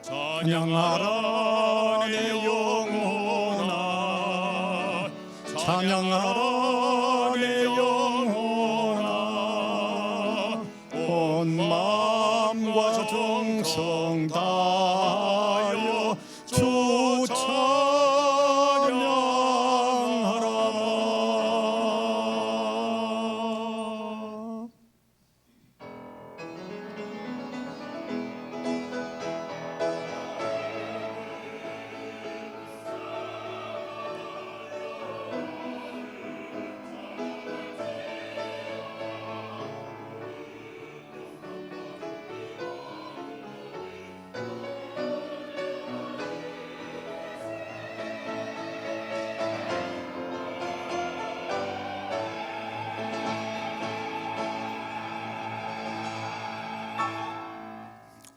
찬양하라 내 영혼아, 찬양하라 내 영혼아, 온 마음과 정성 다하여 주 찬양하라.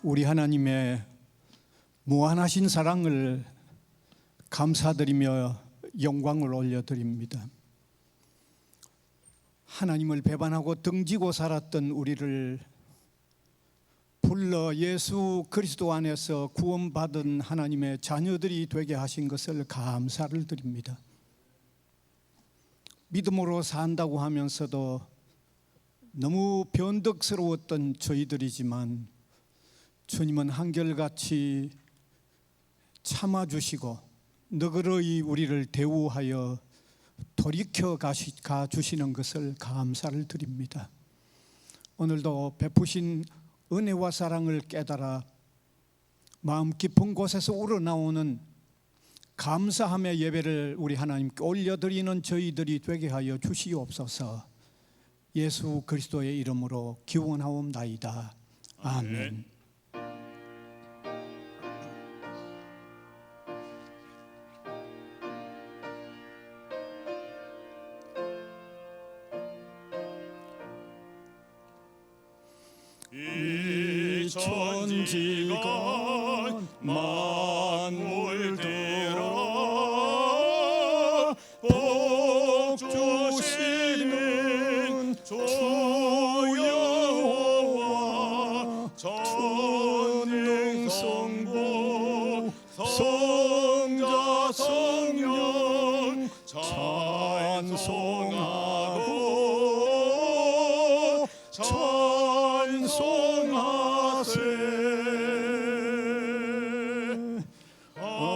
우리 하나님의 무한하신 사랑을 감사드리며 영광을 올려드립니다. 하나님을 배반하고 등지고 살았던 우리를 불러 예수 그리스도 안에서 구원받은 하나님의 자녀들이 되게 하신 것을 감사를 드립니다. 믿음으로 산다고 하면서도 너무 변덕스러웠던 저희들이지만 주님은 한결같이 참아주시고 너그러이 우리를 대우하여 돌이켜 가주시는 것을 감사를 드립니다. 오늘도 베푸신 은혜와 사랑을 깨달아 마음 깊은 곳에서 우러나오는 감사함의 예배를 우리 하나님께 올려드리는 저희들이 되게 하여 주시옵소서. 예수 그리스도의 이름으로 기원하옵나이다. 아멘. 이 천지가 만물들아 복 주시는 주 여호와 전능성부 성자 성령 찬송하고 찬송하세. 아멘.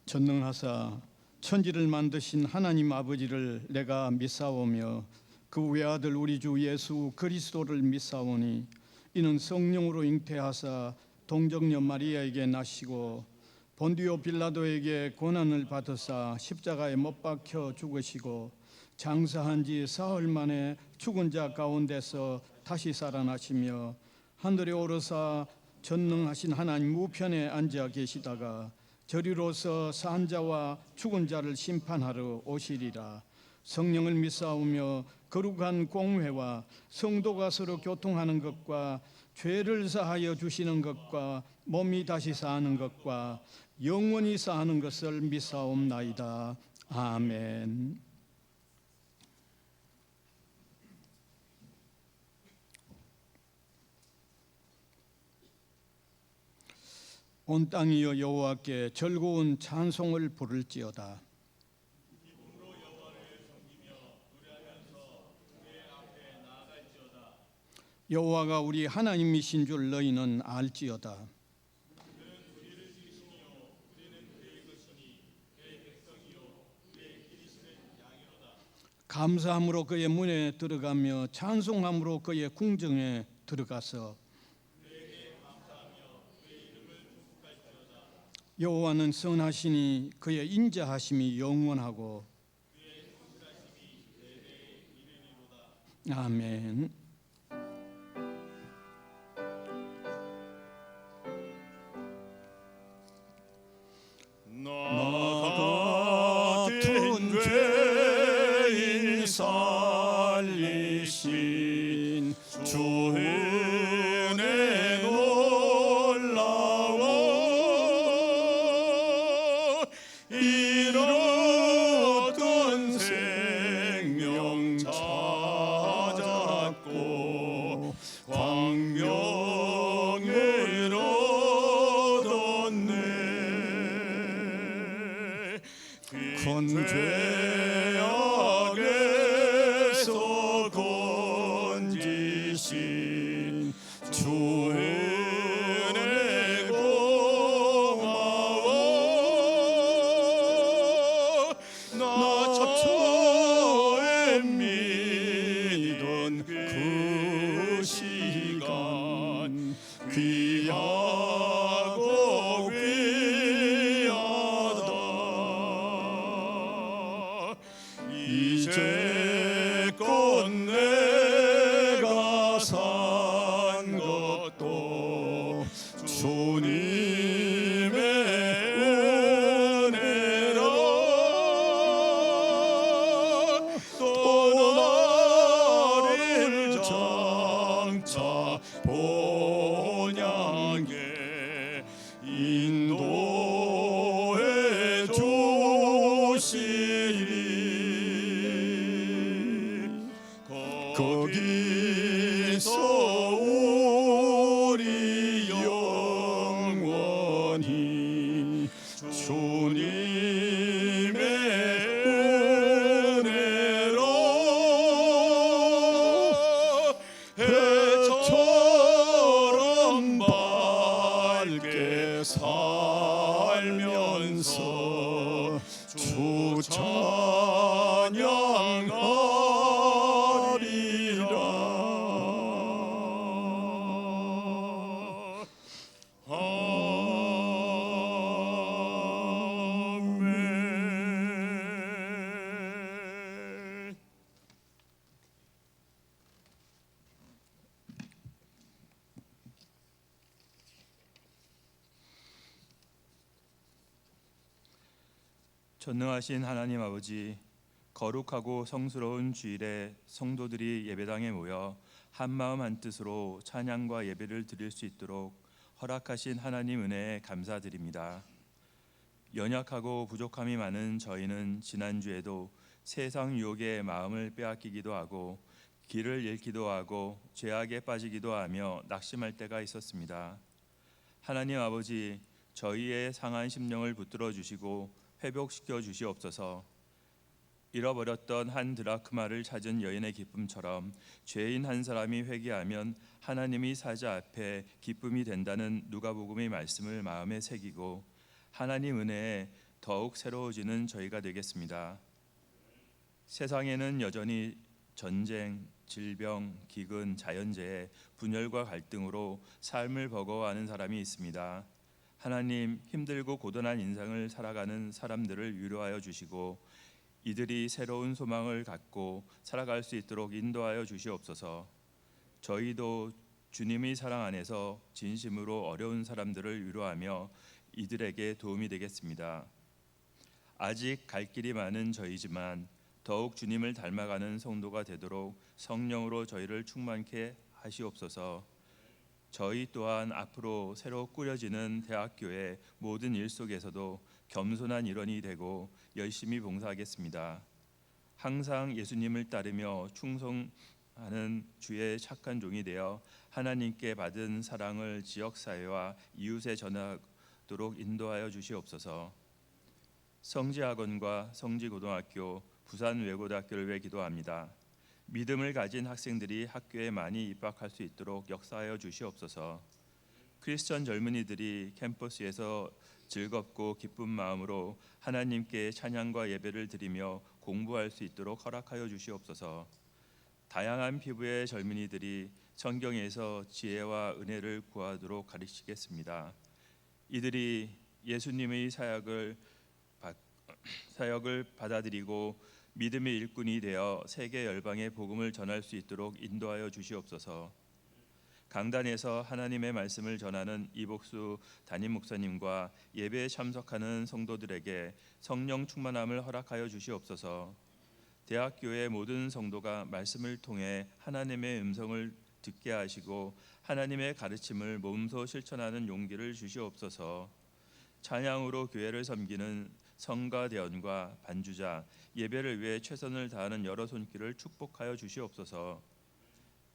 전능하사 천지를 만드신 하나님 아버지를 내가 믿사오며 그 외아들 우리 주 예수 그리스도를 믿사오니 이는 성령으로 잉태하사 동정녀 마리아에게 나시고 본디오 빌라도에게 고난을 받으사 십자가에 못 박혀 죽으시고 장사한 지 사흘 만에 죽은 자 가운데서 다시 살아나시며 하늘에 오르사 전능하신 하나님 우편에 앉아 계시다가 저리로서 산 자와 죽은 자를 심판하러 오시리라. 성령을 믿사오며 거룩한 공회와 성도가 서로 교통하는 것과 죄를 사하여 주시는 것과 몸이 다시 사는 것과 영원히 사는 것을 믿사옵나이다. 아멘. 온 땅이여 여호와께 즐거운 찬송을 부를지어다. 여호와가 우리 하나님이신 줄 너희는 알지어다. 감사함으로 그의 문에 들어가며 찬송함으로 그의 궁정에 들어가서 여호와는 선하시니 그의 인자하심이 영원하고 아멘. 나 같은 죄인 살리신 주 은혜 놀라워 이런 어떤 큰 죄악에서 건지신 주 은혜 고마워. 나 처에 믿은 그 시간 귀하고 귀하다. 이제껏 내가 산 것도 주님의 은혜라. 또 나를 장차 본향에 인도해 주시리. 거기서 우리 영원히 주님의 은혜로 해처럼 밝게 살면서 주 찬양하리라. 아멘. 전능하신 하나님 아버지, 거룩하고 성스러운 주일에 성도들이 예배당에 모여 한마음 한뜻으로 찬양과 예배를 드릴 수 있도록 허락하신 하나님 은혜에 감사드립니다. 연약하고 부족함이 많은 저희는 지난주에도 세상 유혹에 마음을 빼앗기기도 하고 길을 잃기도 하고 죄악에 빠지기도 하며 낙심할 때가 있었습니다. 하나님 아버지, 저희의 상한 심령을 붙들어 주시고 회복시켜 주시옵소서. 잃어버렸던 한 드라크마를 찾은 여인의 기쁨처럼 죄인 한 사람이 회개하면 하나님이 사자 앞에 기쁨이 된다는 누가복음의 말씀을 마음에 새기고 하나님 은혜에 더욱 새로워지는 저희가 되겠습니다. 세상에는 여전히 전쟁, 질병, 기근, 자연재해, 분열과 갈등으로 삶을 버거워하는 사람이 있습니다. 하나님, 힘들고 고단한 인생을 살아가는 사람들을 위로하여 주시고 이들이 새로운 소망을 갖고 살아갈 수 있도록 인도하여 주시옵소서. 저희도 주님의 사랑 안에서 진심으로 어려운 사람들을 위로하며 이들에게 도움이 되겠습니다. 아직 갈 길이 많은 저희지만 더욱 주님을 닮아가는 성도가 되도록 성령으로 저희를 충만케 하시옵소서. 저희 또한 앞으로 새로 꾸려지는 대학교의 모든 일 속에서도 겸손한 일원이 되고 열심히 봉사하겠습니다. 항상 예수님을 따르며 충성하는 주의 착한 종이 되어 하나님께 받은 사랑을 지역사회와 이웃에 전하도록 인도하여 주시옵소서. 성지학원과 성지고등학교, 부산외고대학교를 위해 기도합니다. 믿음을 가진 학생들이 학교에 많이 입학할 수 있도록 역사하여 주시옵소서. 크리스천 젊은이들이 캠퍼스에서 즐겁고 기쁜 마음으로 하나님께 찬양과 예배를 드리며 공부할 수 있도록 허락하여 주시옵소서. 다양한 피부의 젊은이들이 성경에서 지혜와 은혜를 구하도록 가르치겠습니다. 이들이 예수님의 사역을 받아들이고 믿음의 일꾼이 되어 세계 열방에 복음을 전할 수 있도록 인도하여 주시옵소서. 강단에서 하나님의 말씀을 전하는 이복수 담임 목사님과 예배에 참석하는 성도들에게 성령 충만함을 허락하여 주시옵소서. 대학교의 모든 성도가 말씀을 통해 하나님의 음성을 듣게 하시고 하나님의 가르침을 몸소 실천하는 용기를 주시옵소서. 찬양으로 교회를 섬기는 성가대원과 반주자, 예배를 위해 최선을 다하는 여러 손길을 축복하여 주시옵소서.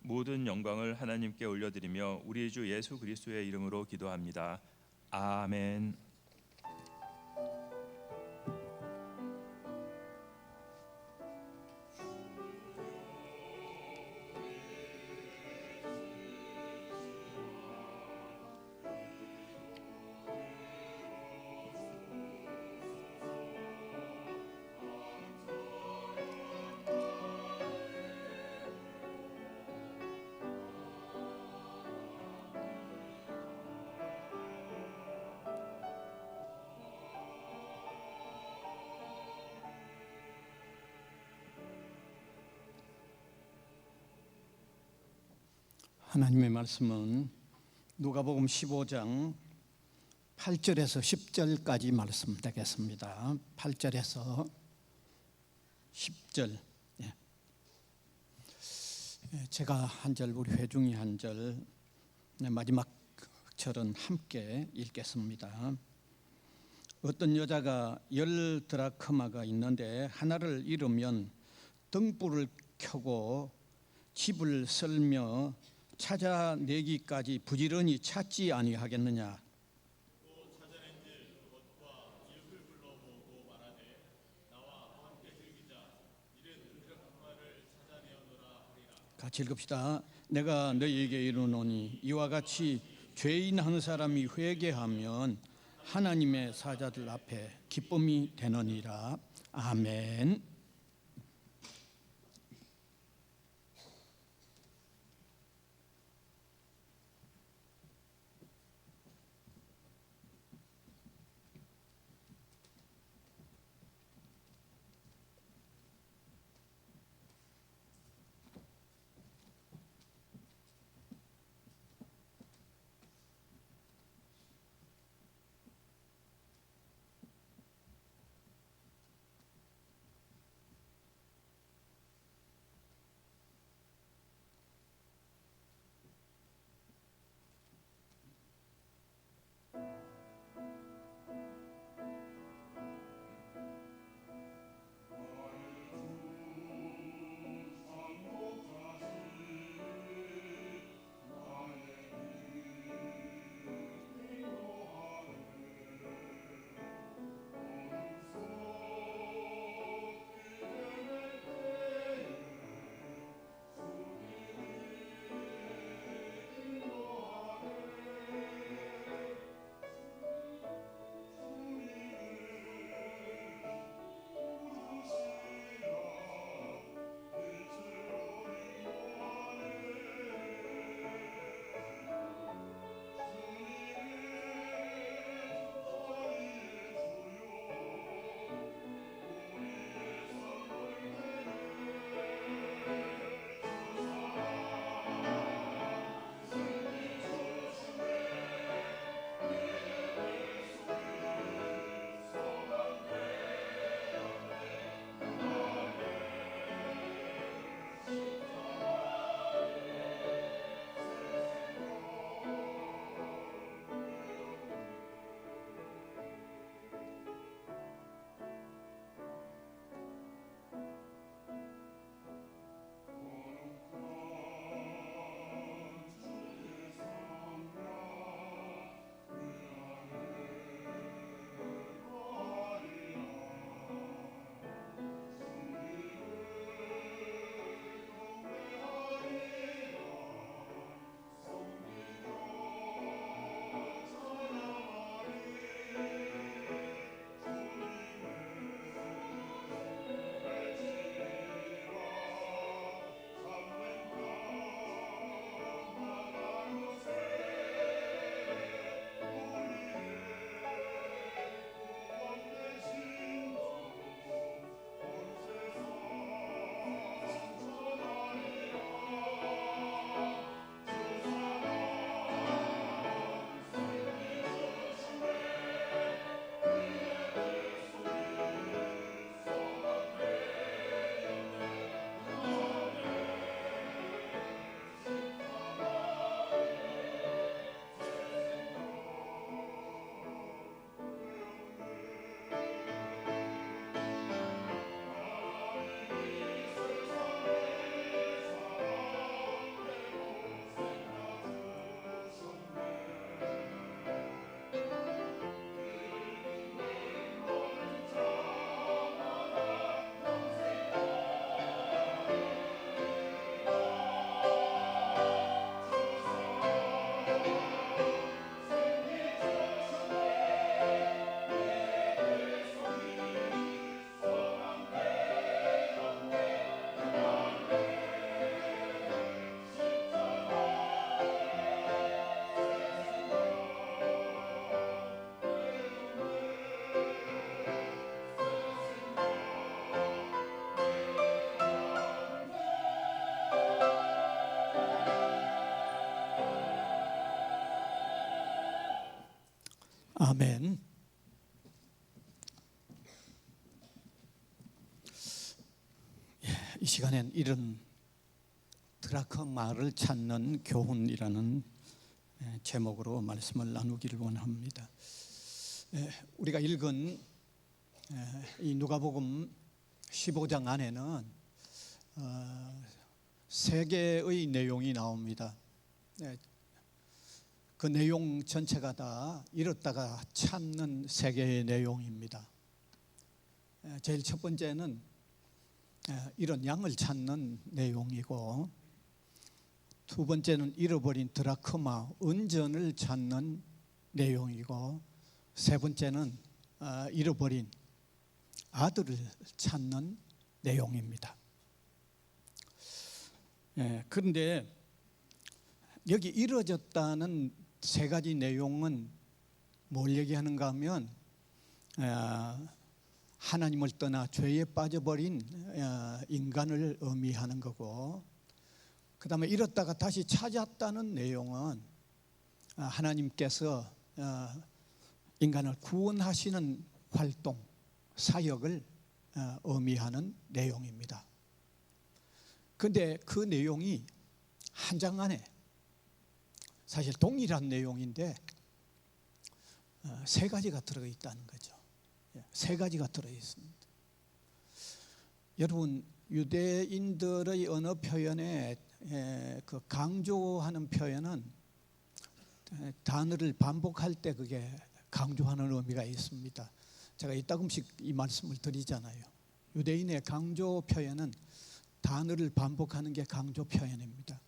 모든 영광을 하나님께 올려드리며 우리 주 예수 그리스도의 이름으로 기도합니다. 아멘. 하나님의 말씀은 누가복음 15장 8절에서 10절까지 말씀 되겠습니다. 8절에서 10절. 제가 한 절, 우리 회중이 한 절, 마지막 절은 함께 읽겠습니다. 어떤 여자가 10드라크마가 있는데 하나를 잃으면 등불을 켜고 집을 썰며 찾아내기까지 부지런히 찾지 아니하겠느냐. 같이 읽읍시다. 내가 너희에게 이르노니 이와 같이 죄인 한 사람이 회개하면 하나님의 사자들 앞에 기쁨이 되느니라. 아멘. 아멘. 이 시간엔 이런 드라크마를 찾는 교훈이라는 제목으로 말씀을 나누기를 원합니다. 우리가 읽은 이 누가복음 15장 안에는 세 개의 내용이 나옵니다. 그 내용 전체가 다 잃었다가 찾는 세 개의 내용입니다. 제일 첫 번째는 이런 양을 찾는 내용이고, 두 번째는 잃어버린 드라크마 은전을 찾는 내용이고, 세 번째는 잃어버린 아들을 찾는 내용입니다. 그런데 여기 이루어졌다는 세 가지 내용은 뭘 얘기하는가 하면 하나님을 떠나 죄에 빠져버린 인간을 의미하는 거고, 그 다음에 잃었다가 다시 찾았다는 내용은 하나님께서 인간을 구원하시는 활동, 사역을 의미하는 내용입니다. 그런데 그 내용이 한 장 안에 사실 동일한 내용인데 세 가지가 들어있다는 거죠. 세 가지가 들어있습니다. 여러분, 유대인들의 언어 표현에 그 강조하는 표현은 단어를 반복할 때 그게 강조하는 의미가 있습니다. 제가 이따금씩 이 말씀을 드리잖아요. 유대인의 강조 표현은 단어를 반복하는 게 강조 표현입니다.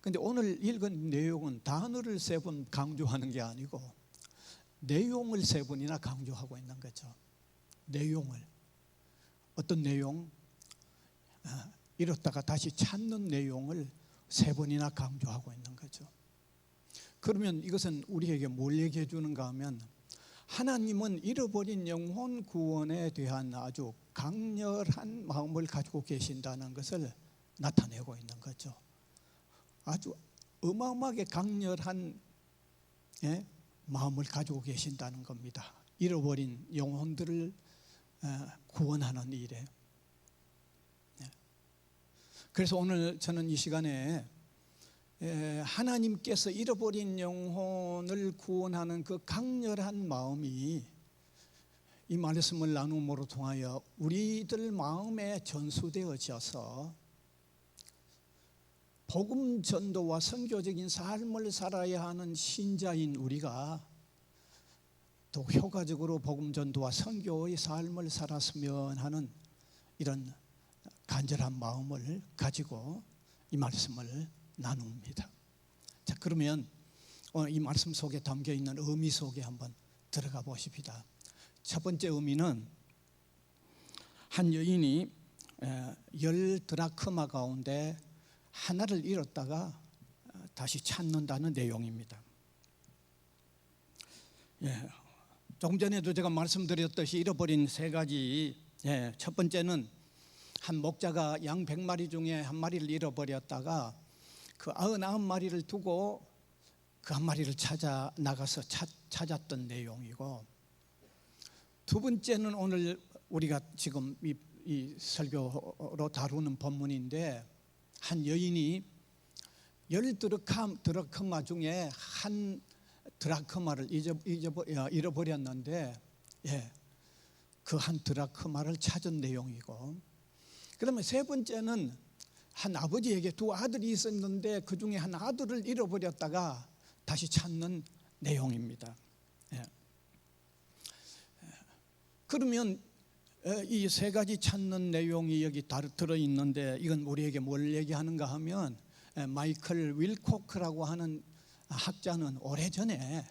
그런데 오늘 읽은 내용은 단어를 세 번 강조하는 게 아니고 내용을 세 번이나 강조하고 있는 거죠. 내용을. 어떤 내용? 잃었다가 다시 찾는 내용을 세 번이나 강조하고 있는 거죠. 그러면 이것은 우리에게 뭘 얘기해 주는가 하면, 하나님은 잃어버린 영혼 구원에 대한 아주 강렬한 마음을 가지고 계신다는 것을 나타내고 있는 거죠. 아주 어마어마하게 강렬한 마음을 가지고 계신다는 겁니다. 잃어버린 영혼들을 구원하는 일에. 그래서 오늘 저는 이 시간에 하나님께서 잃어버린 영혼을 구원하는 그 강렬한 마음이 이 말씀을 나눔으로 통하여 우리들 마음에 전수되어져서 복음 전도와 선교적인 삶을 살아야 하는 신자인 우리가 더 효과적으로 복음 전도와 선교의 삶을 살았으면 하는 이런 간절한 마음을 가지고 이 말씀을 나눕니다. 자, 그러면 오늘 이 말씀 속에 담겨 있는 의미 속에 한번 들어가 보십시다. 첫 번째 의미는 한 여인이 10 드라크마 가운데 하나를 잃었다가 다시 찾는다는 내용입니다. 조금 전에도 제가 말씀드렸듯이 잃어버린 세 가지, 첫 번째는 한 목자가 양 100마리 중에 한 마리를 잃어버렸다가 그 99마리를 두고 그 한 마리를 찾아 나가서 찾았던 내용이고, 두 번째는 오늘 우리가 지금 이 설교로 다루는 본문인데, 한 여인이 10 드라크마 중에 한 드라크마를 잃어버렸는데 그 한 드라크마를 찾은 내용이고, 그다음에 세 번째는 한 아버지에게 두 아들이 있었는데 그 중에 한 아들을 잃어버렸다가 다시 찾는 내용입니다. 그러면 이 세 가지 찾는 내용이 여기 다 들어있는데, 이건 우리에게 뭘 얘기하는가 하면, 마이클 윌코크라고 하는 학자는 오래전에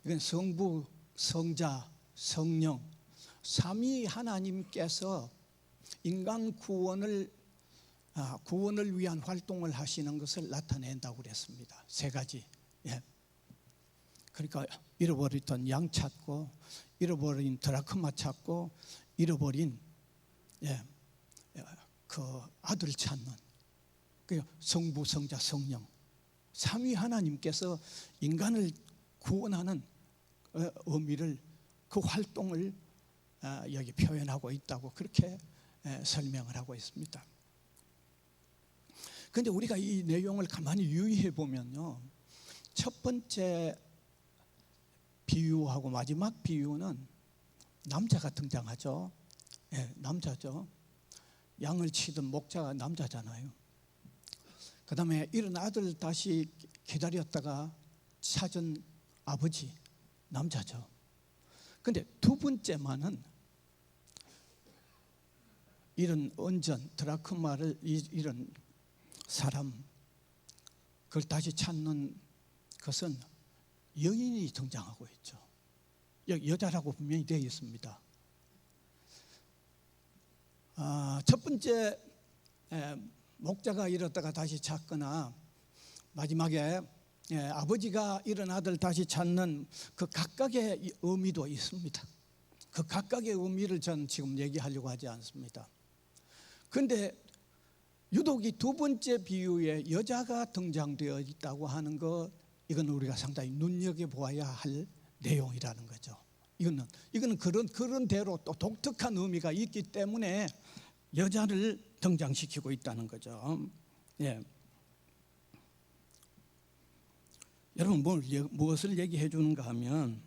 이건 성부, 성자, 성령 삼위 하나님께서 인간 구원을 위한 활동을 하시는 것을 나타낸다고 그랬습니다. 세 가지. 그러니까 잃어버렸던 양 찾고, 잃어버린 드라크마 찾고, 잃어버린 그 아들 찾는, 그 성부, 성자, 성령 삼위 하나님께서 인간을 구원하는 의미를, 그 활동을 여기 표현하고 있다고 그렇게 설명을 하고 있습니다. 그런데 우리가 이 내용을 가만히 유의해 보면요, 첫 번째 비유하고 마지막 비유는 남자가 등장하죠. 남자죠. 양을 치던 목자가 남자잖아요. 그 다음에 이런 아들 다시 기다렸다가 찾은 아버지, 남자죠. 근데 두 번째만은 이런 언전, 드라크마를 이런 사람, 그걸 다시 찾는 것은 여인이 등장하고 있죠. 여기 여자라고 분명히 되어 있습니다. 첫 번째 목자가 잃었다가 다시 찾거나 마지막에 아버지가 잃은 아들 다시 찾는 그 각각의 의미도 있습니다. 그 각각의 의미를 저는 지금 얘기하려고 하지 않습니다. 그런데 유독 이 두 번째 비유에 여자가 등장되어 있다고 하는 것, 이건 우리가 상당히 눈여겨보아야 할 내용이라는 거죠. 이거는 그런 대로 또 독특한 의미가 있기 때문에 여자를 등장시키고 있다는 거죠. 예. 여러분 무엇을 얘기해 주는가 하면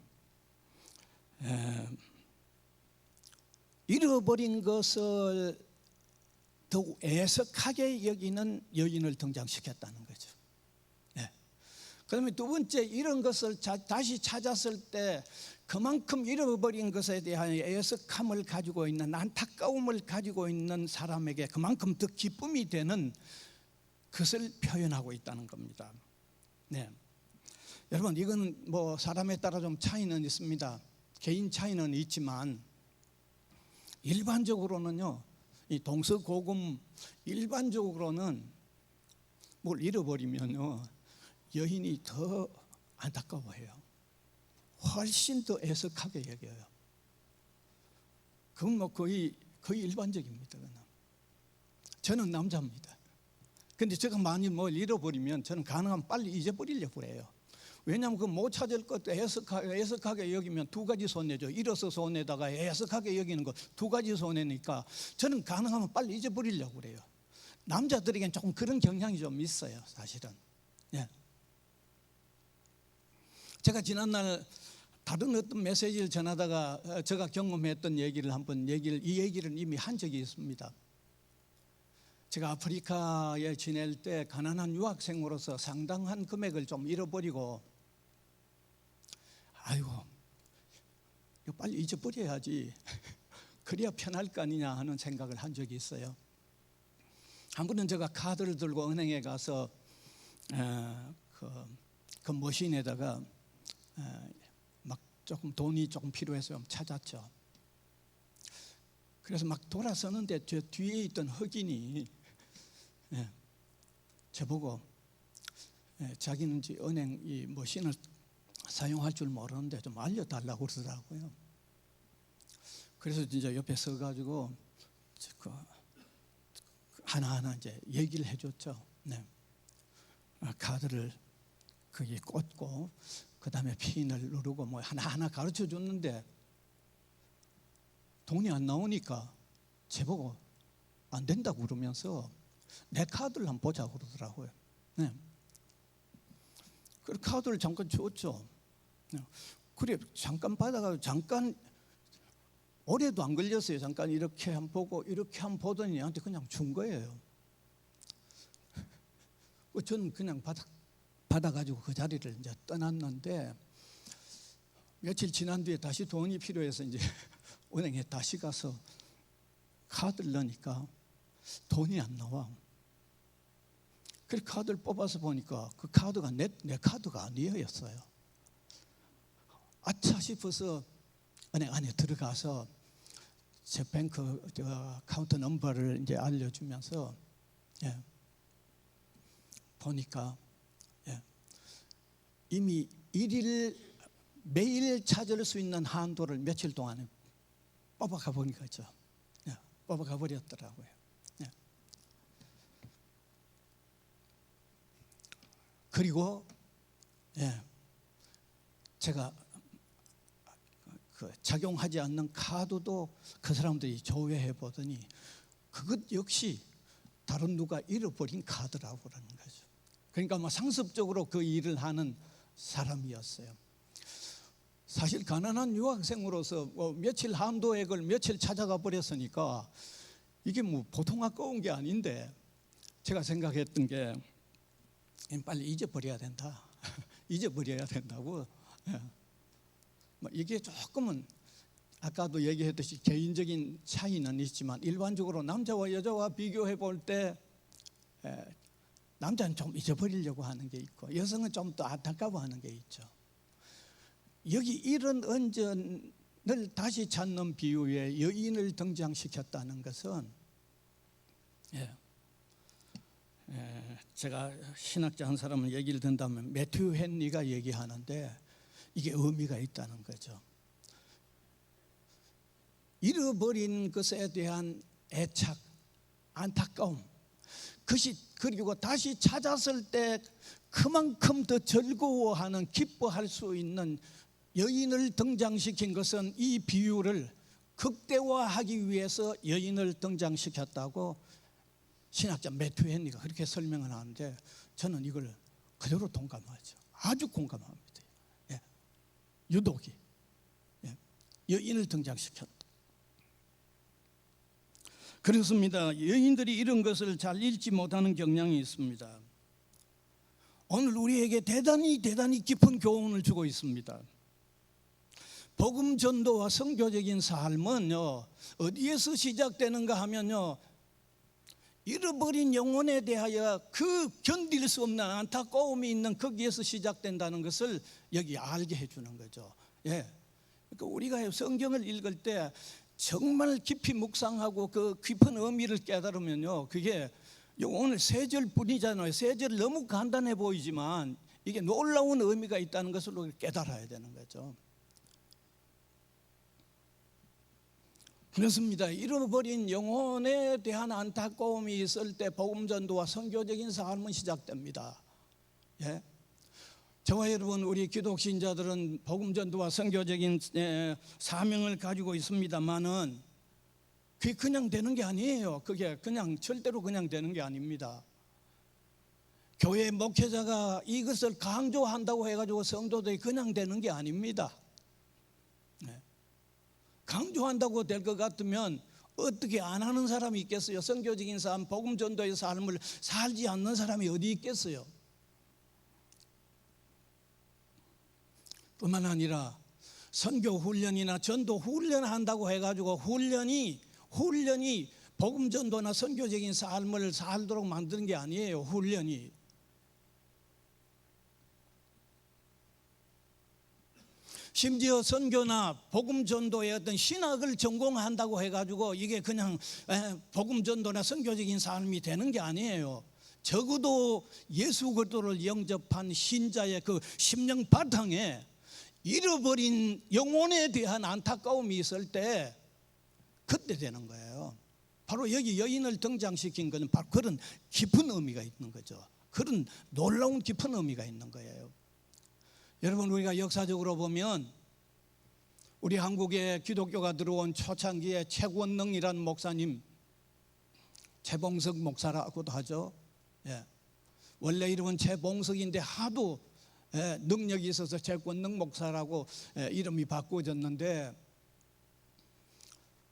잃어버린 것을 더욱 애석하게 여기는 여인을 등장시켰다는 거죠. 그다음에 두 번째, 이런 것을 다시 찾았을 때 그만큼 잃어버린 것에 대한 애석함을 가지고 있는, 안타까움을 가지고 있는 사람에게 그만큼 더 기쁨이 되는 것을 표현하고 있다는 겁니다. 여러분, 이건 뭐 사람에 따라 좀 차이는 있습니다. 개인 차이는 있지만 일반적으로는요, 이 동서고금 일반적으로는 뭘 잃어버리면요, 여인이 더 안타까워해요. 훨씬 더 애석하게 여겨요. 그건 뭐 거의 일반적입니다. 저는 남자입니다. 근데 제가 많이 뭘 잃어버리면 저는 가능하면 빨리 잊어버리려고 해요. 왜냐하면 그 못 찾을 것도 애석하게 여기면 두 가지 손해죠. 잃어서 손해다가 애석하게 여기는 거 두 가지 손해니까 저는 가능하면 빨리 잊어버리려고 그래요. 남자들에겐 조금 그런 경향이 좀 있어요, 사실은. 제가 지난날 다른 어떤 메시지를 전하다가 제가 경험했던 얘기를 이 얘기를 이미 한 적이 있습니다. 제가 아프리카에 지낼 때 가난한 유학생으로서 상당한 금액을 좀 잃어버리고, 아이고, 이거 빨리 잊어버려야지, 그래야 편할 거 아니냐 하는 생각을 한 적이 있어요. 한 번은 제가 카드를 들고 은행에 가서 그 머신에다가 막 조금 돈이 조금 필요해서 좀 찾았죠. 그래서 막 돌아서는데 저 뒤에 있던 흑인이 저보고 자기는 은행 이 머신을 사용할 줄 모르는데 좀 알려달라고 그러더라고요. 그래서 진짜 옆에 서가지고 하나하나 이제 얘기를 해줬죠. 카드를 거기 꽂고 그 다음에 핀을 누르고 뭐 하나하나 가르쳐 줬는데 돈이 안 나오니까 제보고 안 된다고 그러면서 내 카드를 한번 보자고 그러더라고요. 그 카드를 잠깐 줬죠. 그래 잠깐 받아가지고 잠깐 오래도 안 걸렸어요. 잠깐 이렇게 한번 보고 이렇게 한번 보더니 나한테 그냥 준 거예요. 저는 그냥 받아가지고 그 자리를 이제 떠났는데 며칠 지난 뒤에 다시 돈이 필요해서 이제 은행에 다시 가서 카드를 넣으니까 돈이 안 나와. 그래서 카드를 뽑아서 보니까 그 카드가 내 카드가 아니었어요. 아차 싶어서 은행 안에 들어가서 제 뱅크 카운터 넘버를 이제 알려주면서 보니까 이미 일일 매일 찾을 수 있는 한도를 며칠 동안에 뽑아가 버린 거죠. 뽑아가 버렸더라고요. 그리고 제가 그 작용하지 않는 카드도 그 사람들이 조회해 보더니 그것 역시 다른 누가 잃어버린 카드라고 그러는 거죠. 그러니까 뭐 상습적으로 그 일을 하는 사람이었어요. 사실 가난한 유학생으로서 뭐 며칠 한도액을 며칠 찾아가 버렸으니까 이게 뭐 보통 아까운 게 아닌데 제가 생각했던 게 빨리 잊어버려야 된다. 잊어버려야 된다고. 이게 조금은 아까도 얘기했듯이 개인적인 차이는 있지만 일반적으로 남자와 여자와 비교해 볼 때 남자는 좀 잊어버리려고 하는 게 있고 여성은 좀 더 안타까워하는 게 있죠. 여기 이런 언전을 다시 찾는 비유에 여인을 등장시켰다는 것은 제가 신학자 한 사람은 얘기를 듣는다면 매튜 헨리가 얘기하는데 이게 의미가 있다는 거죠. 잃어버린 것에 대한 애착, 안타까움, 그것이 그리고 다시 찾았을 때 그만큼 더 즐거워하는 기뻐할 수 있는 여인을 등장시킨 것은 이 비유를 극대화하기 위해서 여인을 등장시켰다고 신학자 매튜 헨리가 그렇게 설명을 하는데 저는 이걸 그대로 동감하죠. 아주 공감합니다. 유독이 여인을 등장시켰다. 그렇습니다. 여인들이 이런 것을 잘 읽지 못하는 경향이 있습니다. 오늘 우리에게 대단히 깊은 교훈을 주고 있습니다. 복음 전도와 선교적인 삶은요 어디에서 시작되는가 하면요 잃어버린 영혼에 대하여 그 견딜 수 없는 안타까움이 있는 거기에서 시작된다는 것을 여기 알게 해주는 거죠. 그러니까 우리가 성경을 읽을 때 정말 깊이 묵상하고 그 깊은 의미를 깨달으면요 그게 오늘 세 절뿐이잖아요. 세 절 너무 간단해 보이지만 이게 놀라운 의미가 있다는 것을 깨달아야 되는 거죠. 그렇습니다. 잃어버린 영혼에 대한 안타까움이 있을 때 복음 전도와 선교적인 삶은 시작됩니다. 저와 여러분 우리 기독 신자들은 복음 전도와 선교적인 사명을 가지고 있습니다만은 그게 그냥 되는 게 아니에요. 그게 그냥 절대로 그냥 되는 게 아닙니다. 교회 목회자가 이것을 강조한다고 해가지고 성도들이 그냥 되는 게 아닙니다. 강조한다고 될 것 같으면 어떻게 안 하는 사람이 있겠어요? 선교적인 삶, 복음 전도의 삶을 살지 않는 사람이 어디 있겠어요? 뿐만 아니라 선교 훈련이나 전도 훈련한다고 해가지고 훈련이 복음 전도나 선교적인 삶을 살도록 만드는 게 아니에요. 훈련이 심지어 선교나 복음 전도의 어떤 신학을 전공한다고 해가지고 이게 그냥 복음 전도나 선교적인 삶이 되는 게 아니에요. 적어도 예수 그리스도를 영접한 신자의 그 심령 바탕에 잃어버린 영혼에 대한 안타까움이 있을 때 그때 되는 거예요. 바로 여기 여인을 등장시킨 것은 바로 그런 깊은 의미가 있는 거죠. 그런 놀라운 깊은 의미가 있는 거예요. 여러분 우리가 역사적으로 보면 우리 한국에 기독교가 들어온 초창기에 최권능이라는 목사님, 최봉석 목사라고도 하죠. 원래 이름은 최봉석인데 하도 능력이 있어서 최권능 목사라고 이름이 바꾸어졌는데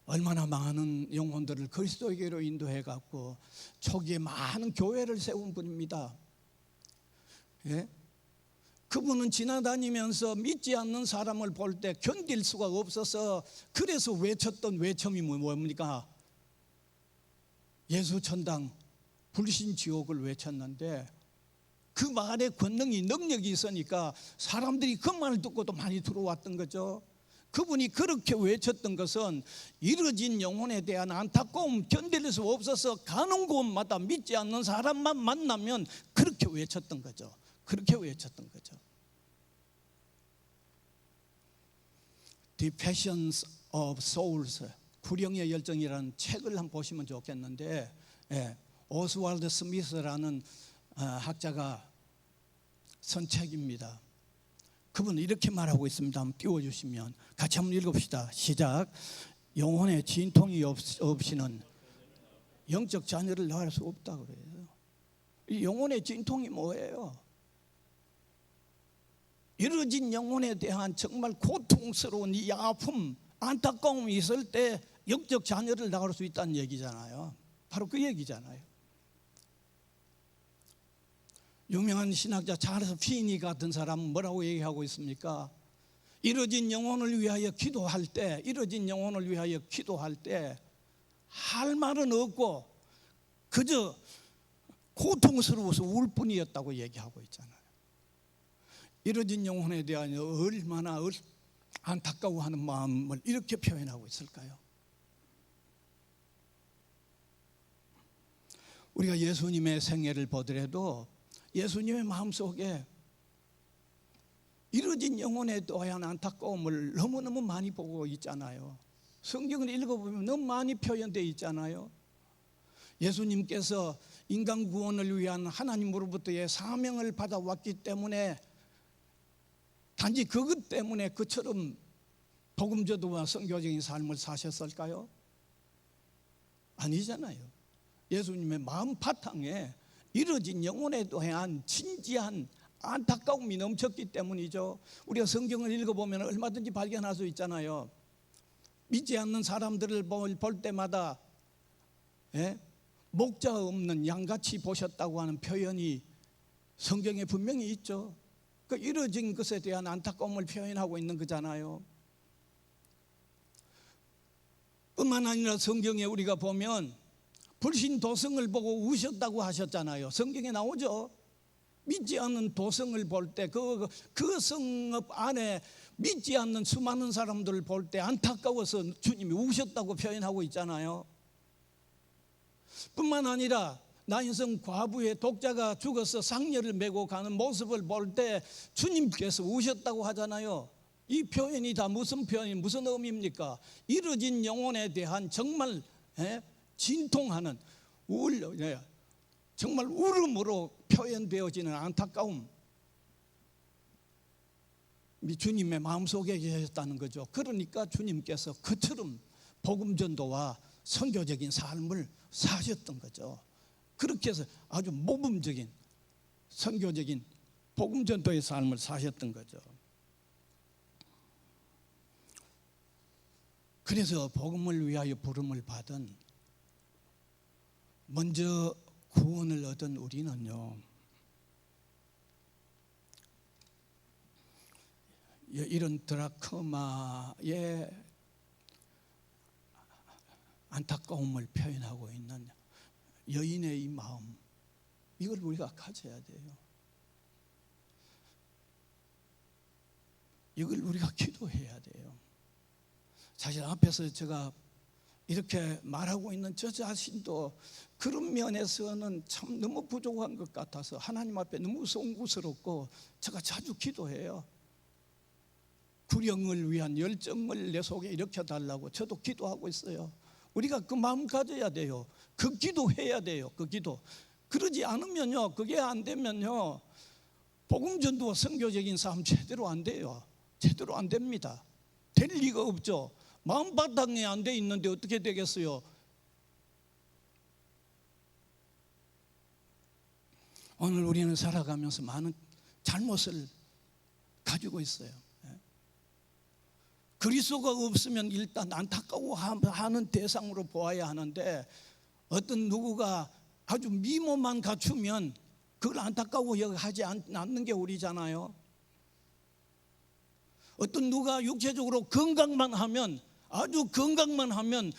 얼마나 많은 영혼들을 그리스도에게로 인도해 갖고 초기에 많은 교회를 세운 분입니다. 그분은 지나다니면서 믿지 않는 사람을 볼 때 견딜 수가 없어서 그래서 외쳤던 외침이 뭡니까? 예수 천당 불신 지옥을 외쳤는데 그 말에 권능이 능력이 있으니까 사람들이 그 말을 듣고도 많이 들어왔던 거죠. 그분이 그렇게 외쳤던 것은 이루어진 영혼에 대한 안타까움 견딜 수 없어서 가는 곳마다 믿지 않는 사람만 만나면 그렇게 외쳤던 거죠. 그렇게 외쳤던 거죠. The Passions of Souls, 구령의 열정이라는 책을 한번 보시면 좋겠는데 오스왈드 스미스라는 학자가 쓴 책입니다. 그분은 이렇게 말하고 있습니다. 한번 띄워주시면 같이 한번 읽읍시다. 시작. 영혼의 진통이 없이는 영적 자녀를 낳을 수 없다 그래요. 이 영혼의 진통이 뭐예요? 이루어진 영혼에 대한 정말 고통스러운 이 아픔, 안타까움이 있을 때 영적 자녀를 낳을 수 있다는 얘기잖아요. 바로 그 얘기잖아요. 유명한 신학자 찰스 피니 같은 사람은 뭐라고 얘기하고 있습니까? 이루어진 영혼을 위하여 기도할 때, 이루어진 영혼을 위하여 기도할 때 할 말은 없고 그저 고통스러워서 울 뿐이었다고 얘기하고 있잖아요. 이루어진 영혼에 대한 얼마나 안타까워하는 마음을 이렇게 표현하고 있을까요? 우리가 예수님의 생애를 보더라도 예수님의 마음속에 이루어진 영혼에 대한 안타까움을 너무너무 많이 보고 있잖아요. 성경을 읽어보면 너무 많이 표현되어 있잖아요. 예수님께서 인간 구원을 위한 하나님으로부터의 사명을 받아왔기 때문에 단지 그것 때문에 그처럼 복음전도와 선교적인 삶을 사셨을까요? 아니잖아요. 예수님의 마음 바탕에 이루어진 영혼에 대한 진지한 안타까움이 넘쳤기 때문이죠. 우리가 성경을 읽어보면 얼마든지 발견할 수 있잖아요. 믿지 않는 사람들을 볼 때마다 목자 없는 양같이 보셨다고 하는 표현이 성경에 분명히 있죠. 그 이루어진 것에 대한 안타까움을 표현하고 있는 거잖아요. 뿐만 아니라 성경에 우리가 보면 불신 도성을 보고 우셨다고 하셨잖아요. 성경에 나오죠. 믿지 않는 도성을 볼 때 그 성읍 안에 믿지 않는 수많은 사람들을 볼 때 안타까워서 주님이 우셨다고 표현하고 있잖아요. 뿐만 아니라 나인성 과부의 독자가 죽어서 상녀를 메고 가는 모습을 볼 때 주님께서 우셨다고 하잖아요. 이 표현이 다 무슨 표현이 무슨 의미입니까? 이루어진 영혼에 대한 정말 진통하는 정말 울음으로 표현되어지는 안타까움, 주님의 마음속에 계셨다는 거죠. 그러니까 주님께서 그처럼 복음전도와 선교적인 삶을 사셨던 거죠. 그렇게 해서 아주 모범적인 선교적인 복음전도의 삶을 사셨던 거죠. 그래서 복음을 위하여 부름을 받은 먼저 구원을 얻은 우리는요, 이런 드라크마의 안타까움을 표현하고 있는 여인의 이 마음, 이걸 우리가 가져야 돼요. 이걸 우리가 기도해야 돼요. 사실 앞에서 제가 이렇게 말하고 있는 저 자신도 그런 면에서는 참 너무 부족한 것 같아서 하나님 앞에 너무 송구스럽고 제가 자주 기도해요. 구령을 위한 열정을 내 속에 일으켜달라고 저도 기도하고 있어요. 우리가 그 마음 가져야 돼요. 그 기도해야 돼요. 그 기도. 그러지 않으면요, 그게 안 되면요, 복음전도와 선교적인 삶 제대로 안 돼요. 제대로 안 됩니다. 될 리가 없죠. 마음 바탕에 안 돼 있는데 어떻게 되겠어요? 오늘 우리는 살아가면서 많은 잘못을 가지고 있어요. 그리스도가 없으면 일단 안타까워하는 대상으로 보아야 하는데, 어떤 누구가 아주 미모만 갖추면 그걸 안타까워하지 않는 게 우리잖아요. 어떤 누가 육체적으로 건강만 하면, 아주 건강만 하면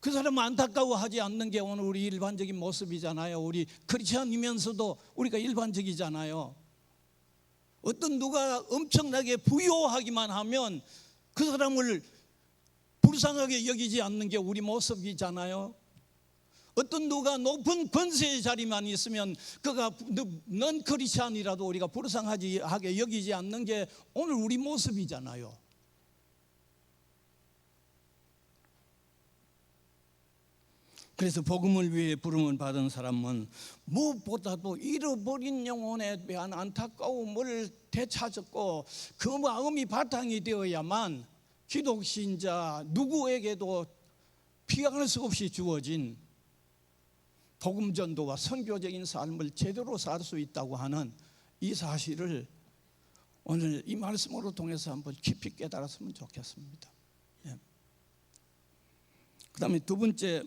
그 사람은 안타까워하지 않는 게 오늘 우리 일반적인 모습이잖아요. 우리 크리스천이면서도 우리가 일반적이잖아요. 어떤 누가 엄청나게 부유하기만 하면 그 사람을 불쌍하게 여기지 않는 게 우리 모습이잖아요. 어떤 누가 높은 권세의 자리만 있으면 그가 넌 크리스찬이라도 우리가 불쌍하게 여기지 않는 게 오늘 우리 모습이잖아요. 그래서 복음을 위해 부름을 받은 사람은 무엇보다도 잃어버린 영혼에 대한 안타까움을 되찾았고 그 마음이 바탕이 되어야만 기독신자 누구에게도 피할 수 없이 주어진 복음 전도와 선교적인 삶을 제대로 살 수 있다고 하는 이 사실을 오늘 이 말씀으로 통해서 한번 깊이 깨달았으면 좋겠습니다. 그 다음에 두 번째,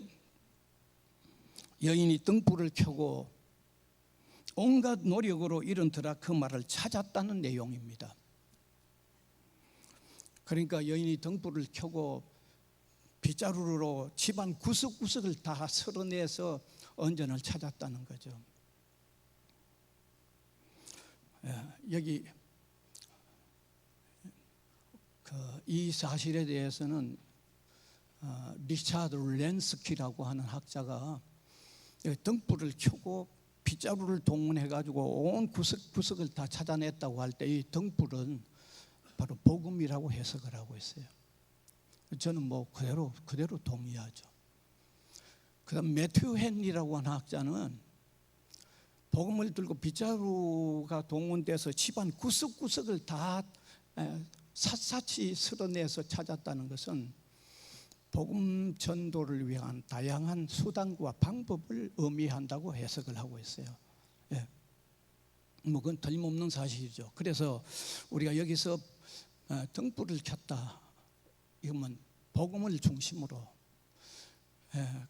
여인이 등불을 켜고 온갖 노력으로 이른더라 그 말을 찾았다는 내용입니다. 그러니까 여인이 등불을 켜고 빗자루로 집안 구석구석을 다 쓸어내서 언전을 찾았다는 거죠. 여기 이 사실에 대해서는 리차드 렌스키라고 하는 학자가 등불을 켜고 빗자루를 동원해 가지고 온 구석구석을 다 찾아냈다고 할 때 이 등불은 바로 복음이라고 해석을 하고 있어요. 저는 뭐 그대로 동의하죠. 그다음 매튜 헨리라고 하는 학자는 복음을 들고 빗자루가 동원돼서 집안 구석구석을 다 샅샅이 쓸어내서 찾았다는 것은 복음 전도를 위한 다양한 수단과 방법을 의미한다고 해석을 하고 있어요. 뭐 그건 틀림없는 사실이죠. 그래서 우리가 여기서 등불을 켰다, 이거면 복음을 중심으로,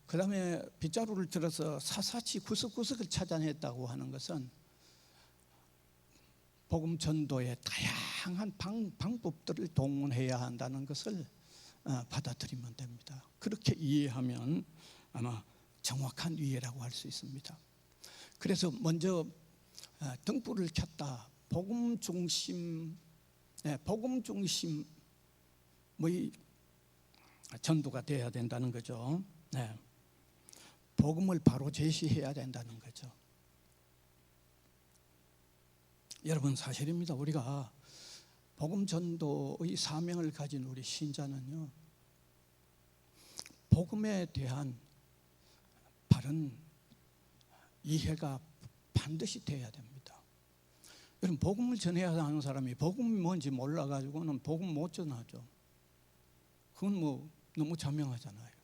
그 다음에 빗자루를 들어서 샅샅이 구석구석을 찾아냈다고 하는 것은 복음 전도의 다양한 방법들을 동원해야 한다는 것을 받아들이면 됩니다. 그렇게 이해하면 아마 정확한 이해라고 할 수 있습니다. 그래서 먼저 등불을 켰다, 복음 중심 뭐 전도가 돼야 된다는 거죠. 복음을 바로 제시해야 된다는 거죠. 여러분, 사실입니다. 우리가 복음 전도의 사명을 가진 우리 신자는요, 복음에 대한 바른 이해가 반드시 돼야 됩니다. 여러분, 복음을 전해야 하는 사람이 복음이 뭔지 몰라가지고는 복음 못 전하죠. 그건 뭐 너무 자명하잖아요.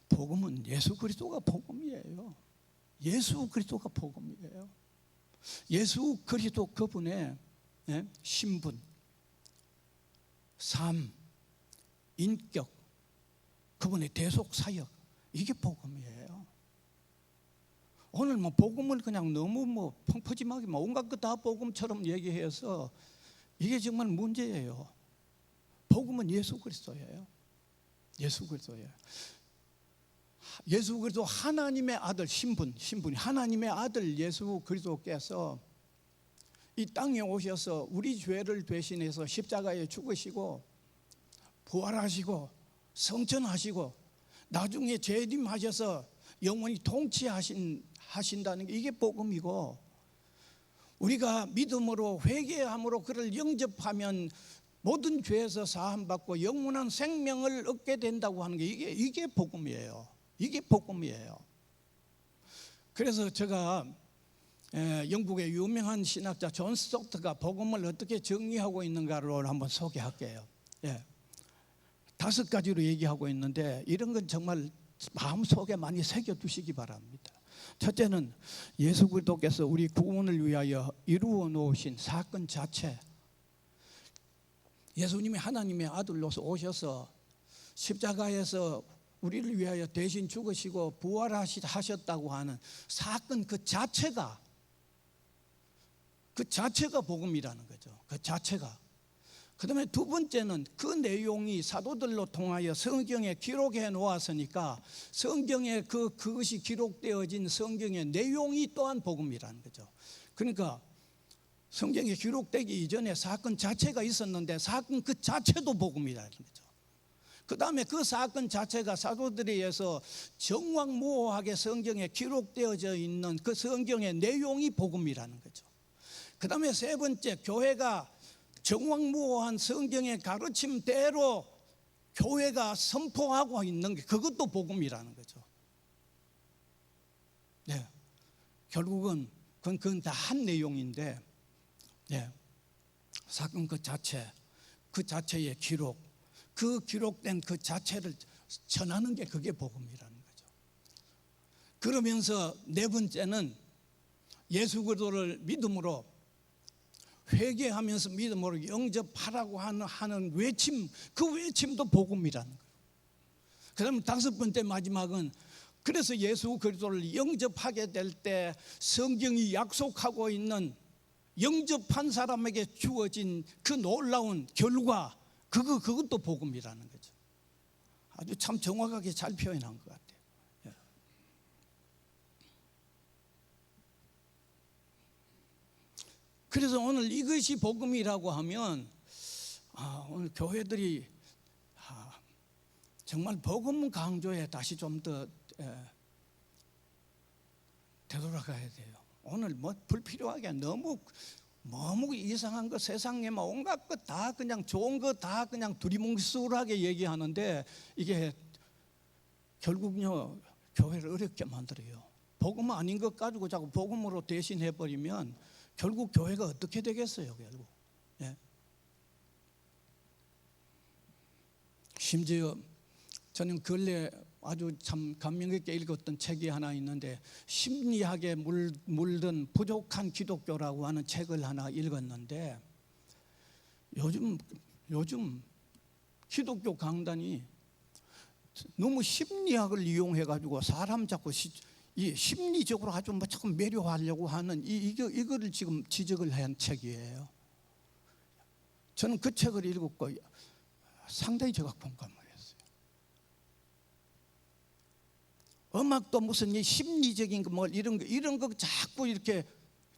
복음은 예수 그리스도가 복음이에요. 예수 그리스도가 복음이에요. 예수 그리스도 그분의 신분, 삶, 인격, 그분의 대속 사역, 이게 복음이에요. 오늘 뭐 복음을 그냥 너무 뭐 펑퍼짐하게 온갖 거 다 복음처럼 얘기해서 이게 정말 문제예요. 복음은 예수 그리스도예요. 예수 그리스도예요. 예수 그리스도 하나님의 아들, 신분이 하나님의 아들 예수 그리스도께서 이 땅에 오셔서 우리 죄를 대신해서 십자가에 죽으시고 부활하시고 성천하시고 나중에 재림하셔서 영원히 통치하신다는 게 이게 복음이고, 우리가 믿음으로 회개함으로 그를 영접하면 모든 죄에서 사함받고 영원한 생명을 얻게 된다고 하는 게 이게 복음이에요. 이게 복음이에요. 그래서 제가 영국의 유명한 신학자 존 스토트가 복음을 어떻게 정의하고 있는가를 한번 소개할게요. 5가지로 얘기하고 있는데 이런 건 정말 마음속에 많이 새겨두시기 바랍니다. 첫째는 예수 그리스도께서 우리 구원을 위하여 이루어 놓으신 사건 자체, 예수님이 하나님의 아들로서 오셔서 십자가에서 우리를 위하여 대신 죽으시고 부활하셨다고 하는 사건 그 자체가 복음이라는 거죠. 그 자체가. 그 다음에 두 번째는 그 내용이 사도들로 통하여 성경에 기록해 놓았으니까 성경에 그것이 기록되어진 성경의 내용이 또한 복음이라는 거죠. 그러니까 성경에 기록되기 이전에 사건 자체가 있었는데 사건 그 자체도 복음이라는 거죠. 그 다음에 그 사건 자체가 사도들에 의해서 정확무오하게 성경에 기록되어져 있는 그 성경의 내용이 복음이라는 거죠. 그 다음에 세 번째, 교회가 정확무오한 성경의 가르침대로 교회가 선포하고 있는 게 그것도 복음이라는 거죠. 네, 결국은 그건 다 한 내용인데, 네, 사건 그 자체의 기록, 그 기록된 그 자체를 전하는 게 그게 복음이라는 거죠. 그러면서 네 번째는 예수 그리스도를 믿음으로 회개하면서 믿음으로 영접하라고 하는 외침, 그 외침도 복음이라는 거예요. 그다음 다섯 번째 마지막은 그래서 예수 그리스도를 영접하게 될 때 성경이 약속하고 있는 영접한 사람에게 주어진 그 놀라운 결과, 그것도 복음이라는 거죠. 아주 참 정확하게 잘 표현한 것 같아요. 그래서 오늘 이것이 복음이라고 하면 오늘 교회들이 정말 복음 강조에 다시 좀 더 되돌아가야 돼요. 오늘 뭐 불필요하게 너무 이상한 거, 세상에 막 온갖 것 다 그냥 좋은 거 다 그냥 두리뭉술하게 얘기하는데 이게 결국요 교회를 어렵게 만들어요. 복음 아닌 것 가지고 자꾸 복음으로 대신해 버리면 결국 교회가 어떻게 되겠어요? 결국. 예. 심지어 저는 근래 아주 참 감명 깊게 읽었던 책이 하나 있는데, 심리학에 물든 부족한 기독교라고 하는 책을 하나 읽었는데, 요즘 기독교 강단이 너무 심리학을 이용해 가지고 사람 자꾸 심리적으로 아주 뭐 조금 매료하려고 하는 이거를 지금 지적을 한 책이에요. 저는 그 책을 읽었고 상당히 제가 공감을 했어요. 음악도 무슨 이 심리적인 뭐 이런 거 자꾸 이렇게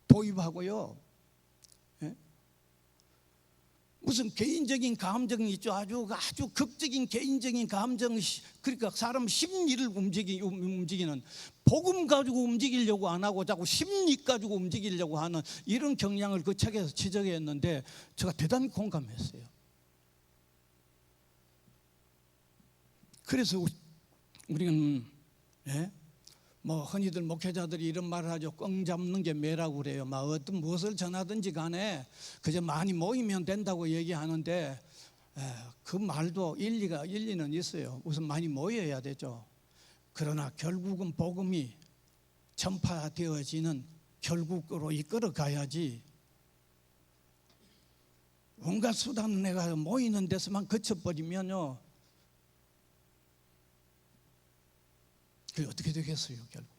도입하고요. 예? 무슨 개인적인 감정이 있죠. 아주 극적인 개인적인 감정, 그러니까 사람 심리를 움직이는, 복음 가지고 움직이려고 안 하고 자꾸 심리 가지고 움직이려고 하는 이런 경향을 그 책에서 지적했는데 제가 대단히 공감했어요. 그래서 우리는 뭐 흔히들 목회자들이 이런 말을 하죠. 꽝 잡는 게 매라고 그래요. 막 어떤 무엇을 전하든지 간에 그저 많이 모이면 된다고 얘기하는데 그 말도 일리는 있어요. 우선 많이 모여야 되죠. 그러나 결국은 복음이 전파되어지는 결국으로 이끌어 가야지, 온갖 수단을 내가 모이는 데서만 그쳐버리면요, 그게 어떻게 되겠어요? 결국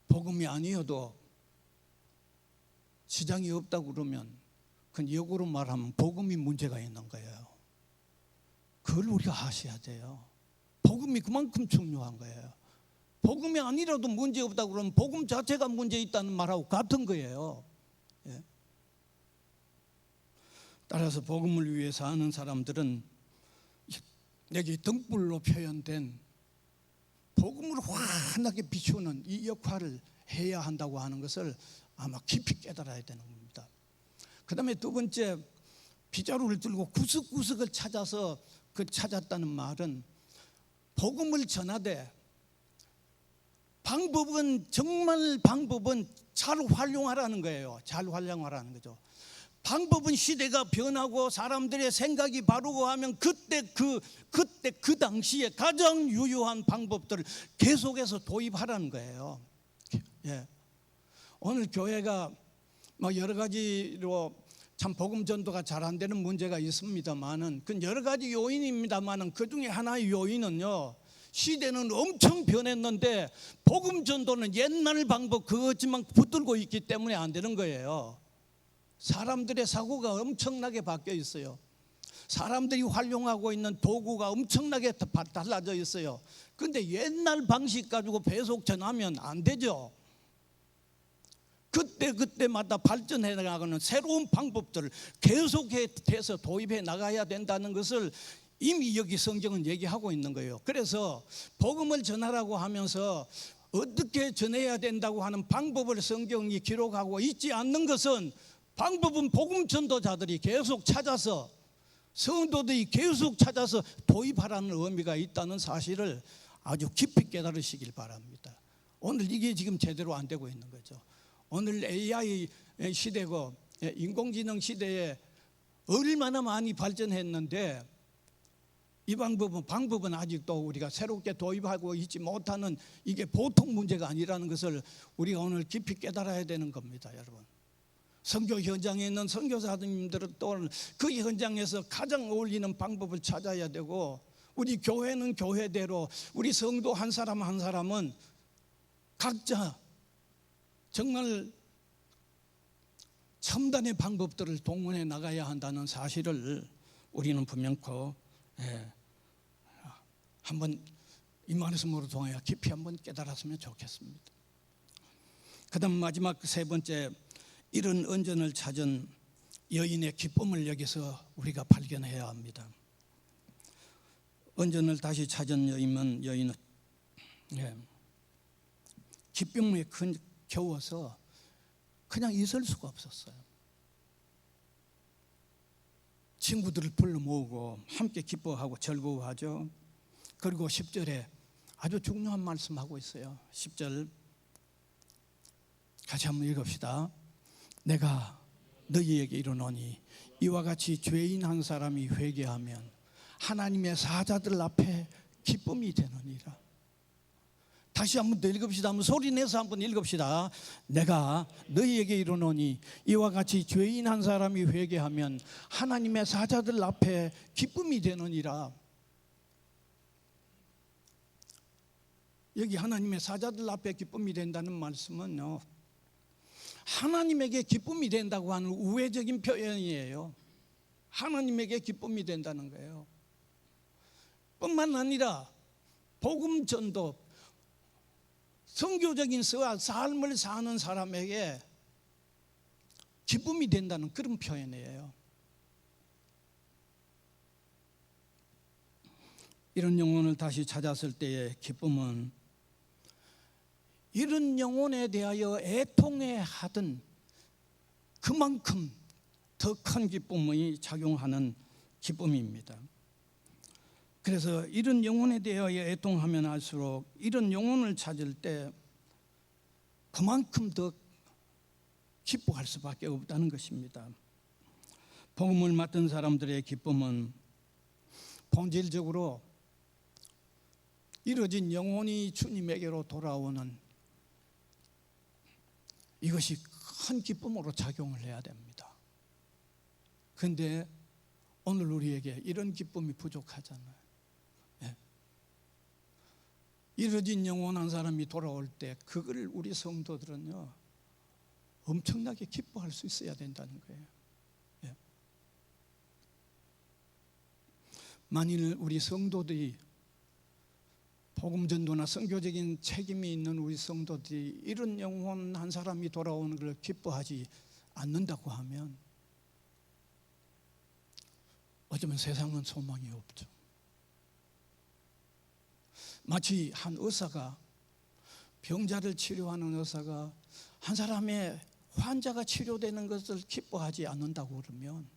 복음이 아니어도 시장이 없다고 그러면 그건 역으로 말하면 복음이 문제가 있는 거예요. 그걸 우리가 아셔야 돼요. 복음이 그만큼 중요한 거예요. 복음이 아니라도 문제 없다고 그러면 복음 자체가 문제 있다는 말하고 같은 거예요. 예. 따라서 복음을 위해 사는 사람들은 여기 등불로 표현된 복음을 환하게 비추는 이 역할을 해야 한다고 하는 것을 아마 깊이 깨달아야 되는 겁니다. 그 다음에 두 번째, 빗자루를 들고 구석구석을 찾아서 찾았다는 말은 복음을 전하되 방법은 잘 활용하라는 거예요. 잘 활용하라는 거죠. 방법은 시대가 변하고 사람들의 생각이 바르고 하면 그때 그 당시에 가장 유효한 방법들을 계속해서 도입하라는 거예요. 예. 오늘 교회가 뭐 여러 가지로 참 복음 전도가 잘 안 되는 문제가 있습니다만은 그 여러 가지 요인입니다만은 그 중에 하나의 요인은요, 시대는 엄청 변했는데 복음 전도는 옛날 방법 그것만 붙들고 있기 때문에 안 되는 거예요. 사람들의 사고가 엄청나게 바뀌어 있어요. 사람들이 활용하고 있는 도구가 엄청나게 달라져 있어요. 그런데 옛날 방식 가지고 계속 전하면 안 되죠. 그때마다 발전해 나가는 새로운 방법들을 계속해서 도입해 나가야 된다는 것을 이미 여기 성경은 얘기하고 있는 거예요. 그래서 복음을 전하라고 하면서 어떻게 전해야 된다고 하는 방법을 성경이 기록하고 있지 않는 것은 방법은 복음 전도자들이 계속 찾아서, 성도들이 계속 찾아서 도입하라는 의미가 있다는 사실을 아주 깊이 깨달으시길 바랍니다. 오늘 이게 지금 제대로 안 되고 있는 거죠. 오늘 AI 시대고 인공지능 시대에 얼마나 많이 발전했는데 이 방법은 아직도 우리가 새롭게 도입하고 있지 못하는, 이게 보통 문제가 아니라는 것을 우리가 오늘 깊이 깨달아야 되는 겁니다, 여러분. 선교 현장에 있는 선교사님들은 또 그 현장에서 가장 어울리는 방법을 찾아야 되고, 우리 교회는 교회대로, 우리 성도 한 사람 한 사람은 각자 정말 첨단의 방법들을 동원해 나가야 한다는 사실을 우리는 분명코 한번 이 말씀으로 통하여 깊이 한번 깨달았으면 좋겠습니다. 그 다음 마지막 세 번째, 이런 언전을 찾은 여인의 기쁨을 여기서 우리가 발견해야 합니다. 언전을 다시 찾은 여인은 기쁨에 겨워서 그냥 있을 수가 없었어요. 친구들을 불러 모으고 함께 기뻐하고 즐거워하죠. 그리고 10절에 아주 중요한 말씀하고 있어요. 10절 같이 한번 읽읍시다. 내가 너희에게 이르노니 이와 같이 죄인 한 사람이 회개하면 하나님의 사자들 앞에 기쁨이 되느니라. 다시 한번 더 읽읍시다. 한번 소리 내서 한번 읽읍시다. 내가 너희에게 이르노니 이와 같이 죄인 한 사람이 회개하면 하나님의 사자들 앞에 기쁨이 되느니라. 여기 하나님의 사자들 앞에 기쁨이 된다는 말씀은요, 하나님에게 기쁨이 된다고 하는 우회적인 표현이에요. 하나님에게 기쁨이 된다는 거예요. 뿐만 아니라 복음 전도, 선교적인 삶을 사는 사람에게 기쁨이 된다는 그런 표현이에요. 이런 영혼을 다시 찾았을 때의 기쁨은 이런 영혼에 대하여 애통해 하던 그만큼 더 큰 기쁨이 작용하는 기쁨입니다. 그래서 이런 영혼에 대하여 애통하면 할수록 이런 영혼을 찾을 때 그만큼 더 기뻐할 수밖에 없다는 것입니다. 복음을 맡은 사람들의 기쁨은 본질적으로 이뤄진 영혼이 주님에게로 돌아오는 이것이 큰 기쁨으로 작용을 해야 됩니다. 그런데 오늘 우리에게 이런 기쁨이 부족하잖아요. 이뤄진 영혼 한 사람이 돌아올 때 그걸 우리 성도들은요 엄청나게 기뻐할 수 있어야 된다는 거예요. 만일 우리 성도들이 복음 전도나 선교적인 책임이 있는 우리 성도들이 이런 영혼 한 사람이 돌아오는 걸 기뻐하지 않는다고 하면 어쩌면 세상은 소망이 없죠. 마치 한 의사가, 병자를 치료하는 의사가 한 사람의 환자가 치료되는 것을 기뻐하지 않는다고 그러면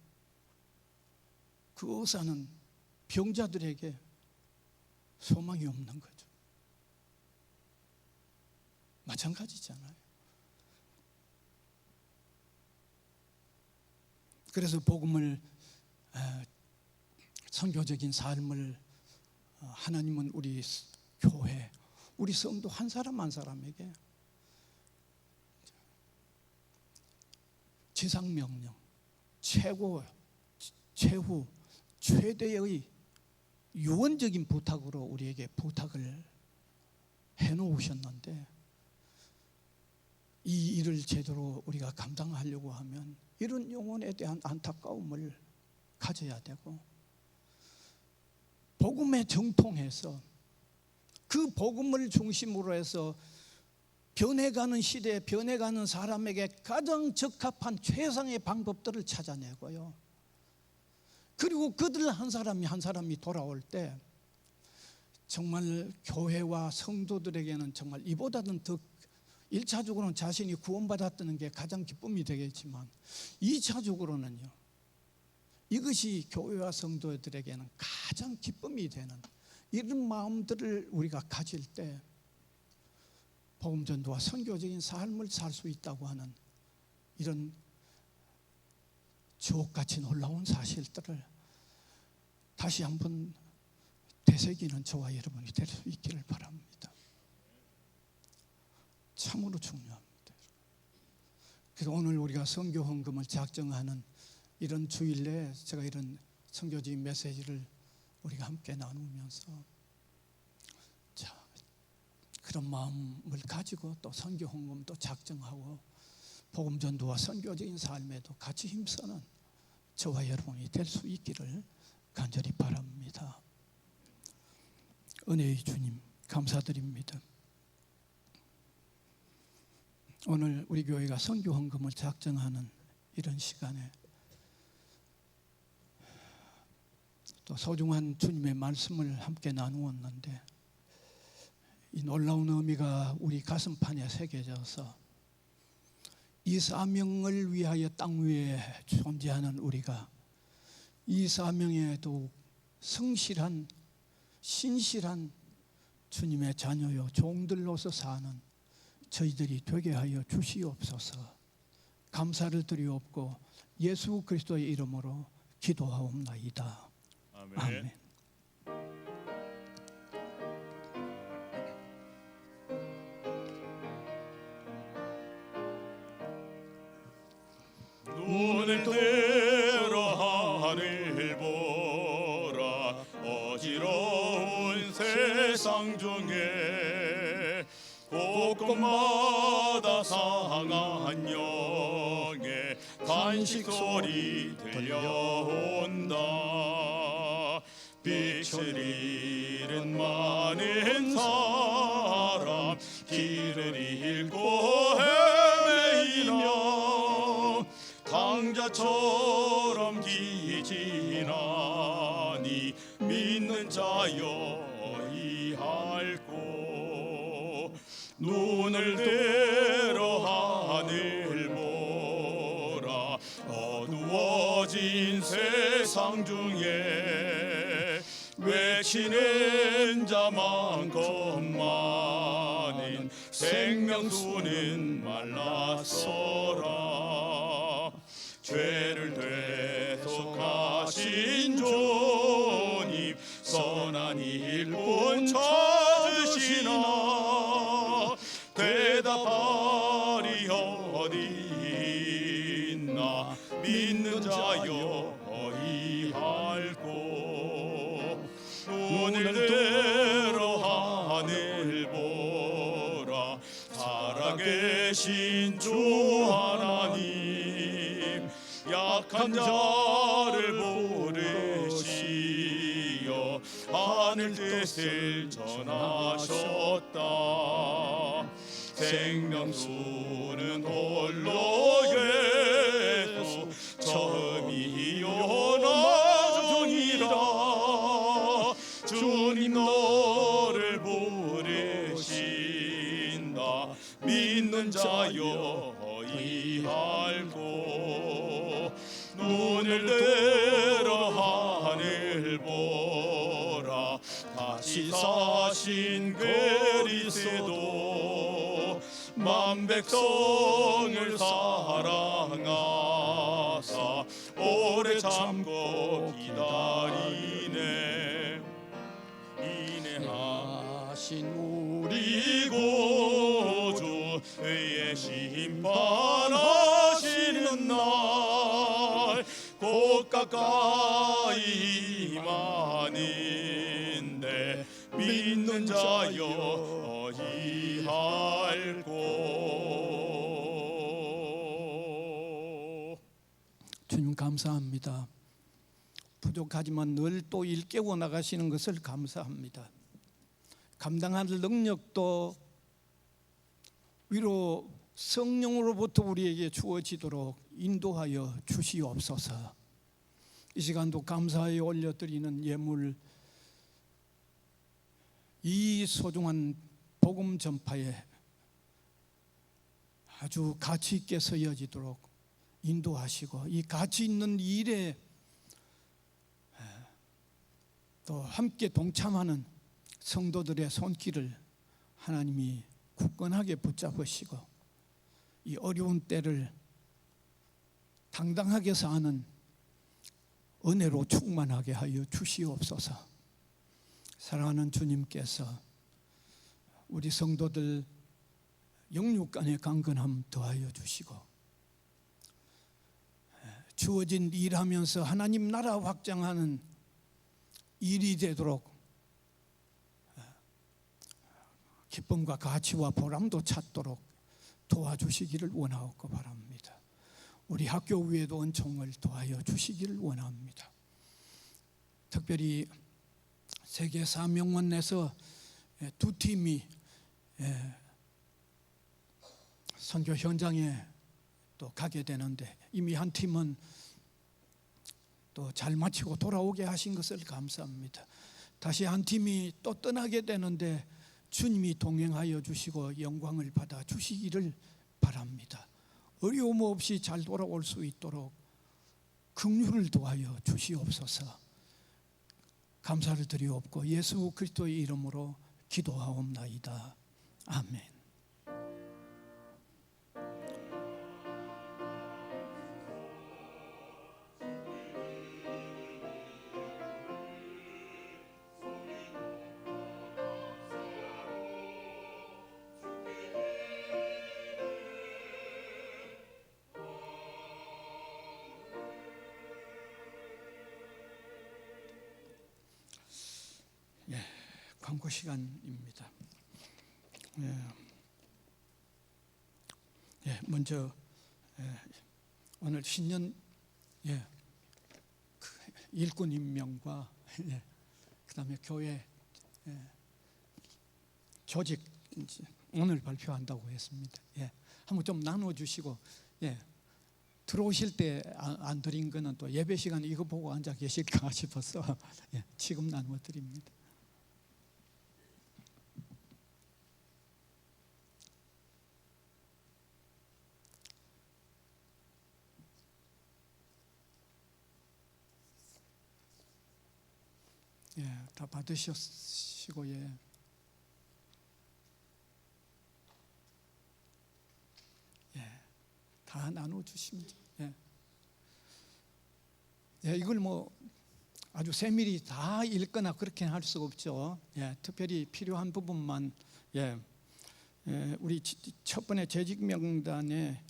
그 의사는 병자들에게 소망이 없는 거죠. 마찬가지잖아요. 그래서 복음을, 선교적인 삶을 하나님은 우리 교회, 우리 성도 한 사람 한 사람에게 지상명령, 최후, 최대의 유언적인 부탁으로 우리에게 부탁을 해놓으셨는데 이 일을 제대로 우리가 감당하려고 하면 이런 영혼에 대한 안타까움을 가져야 되고 복음에 정통해서 그 복음을 중심으로 해서 변해가는 시대에 변해가는 사람에게 가장 적합한 최상의 방법들을 찾아내고요. 그리고 그들 한 사람이 돌아올 때 정말 교회와 성도들에게는 정말 이보다는 더 1차적으로는 자신이 구원받았다는 게 가장 기쁨이 되겠지만 2차적으로는요, 이것이 교회와 성도들에게는 가장 기쁨이 되는 이런 마음들을 우리가 가질 때 복음 전도와 선교적인 삶을 살 수 있다고 하는 이런 주옥같이 놀라운 사실들을 다시 한번 되새기는 저와 여러분이 될 수 있기를 바랍니다. 참으로 중요합니다. 그래서 오늘 우리가 선교 헌금을 작정하는 이런 주일 내에 제가 이런 선교적인 메시지를 우리가 함께 나누면서 그런 마음을 가지고 또 선교 헌금도 작정하고 복음 전도와 선교적인 삶에도 같이 힘쓰는 저와 여러분이 될 수 있기를 간절히 바랍니다. 은혜의 주님 감사드립니다. 오늘 우리 교회가 선교 헌금을 작정하는 이런 시간에 또 소중한 주님의 말씀을 함께 나누었는데 이 놀라운 의미가 우리 가슴판에 새겨져서 이 사명을 위하여 땅 위에 존재하는 우리가 이 사명에 더욱 성실한 신실한 주님의 자녀요 종들로서 사는 저희들이 되게 하여 주시옵소서. 감사를 드리옵고 예수 그리스도의 이름으로 기도하옵나이다. 아멘. 아멘. 눈을 들어 하늘 보라. 어지러운 세상 중에 곳곳마다 상한 영의 간식 소리 들려온다. 빛을 잃은 많은 사람 길을 잃고 헤매이며 강자처럼 기진하니 믿는 자여 이할고 눈을 들어 하늘 보라. 어두워진 세상 중에 외치는 자만큼 많은 생명수는 말랐어라. 죄를 대속하신 주님 선한 일꾼 찾으시나. 대답하리 어디 있나. 믿는 자여 이할고 눈을 들어 하늘 보라. 살아계신 주 하나님 약한 자를 부르시어 하늘 뜻을 전하셨다. 생명수는 홀로 예수 처음이요 나중이라. 주님 너를 부르신다. 믿는 자여 이할고 눈을 들어 하늘 보라. 다시 사신 그리스도 만 백성을 사랑하사 오래 참고 기다리네. 인내하신 우리 구주 의의 심판하시는 날 곧 가까이 임하는데 믿는 자여 이할고. 주님 감사합니다. 부족하지만 늘 또 일깨워 나가시는 것을 감사합니다. 감당할 능력도 위로 성령으로부터 우리에게 주어지도록 인도하여 주시옵소서. 이 시간도 감사하여 올려드리는 예물, 이 소중한 복음 전파에 아주 가치 있게 서여지도록 인도하시고 이 가치 있는 일에 또 함께 동참하는 성도들의 손길을 하나님이 굳건하게 붙잡으시고 이 어려운 때를 당당하게 사는 은혜로 충만하게 하여 주시옵소서. 사랑하는 주님께서 우리 성도들 영육 간의 강건함 더하여 주시고 주어진 일하면서 하나님 나라 확장하는 일이 되도록 기쁨과 가치와 보람도 찾도록 도와주시기를 원하옵고 바랍니다. 우리 학교 위에도 은총을 도와여 주시기를 원합니다. 특별히 세계 사명원에서 두 팀이 선교 현장에 또 가게 되는데 이미 한 팀은 또 잘 마치고 돌아오게 하신 것을 감사합니다. 다시 한 팀이 또 떠나게 되는데 주님이 동행하여 주시고 영광을 받아 주시기를 바랍니다. 어려움 없이 잘 돌아올 수 있도록 긍휼을 도하여 주시옵소서. 감사를 드리옵고 예수 그리스도의 이름으로 기도하옵나이다. 아멘. 광고 시간입니다. 먼저 오늘 신년 일꾼 임명과 그다음에 교회 조직 오늘 발표한다고 했습니다. 한번 좀 나눠주시고 들어오실 때 안 드린 거는 또 예배 시간에 이거 보고 앉아 계실까 싶어서 지금 나눠드립니다. 다 받으셨시고 다 나눠주십니다. 이걸 뭐 아주 세밀히 다 읽거나 그렇게 할 수가 없죠. 특별히 필요한 부분만 우리 첫 번째 재직 명단에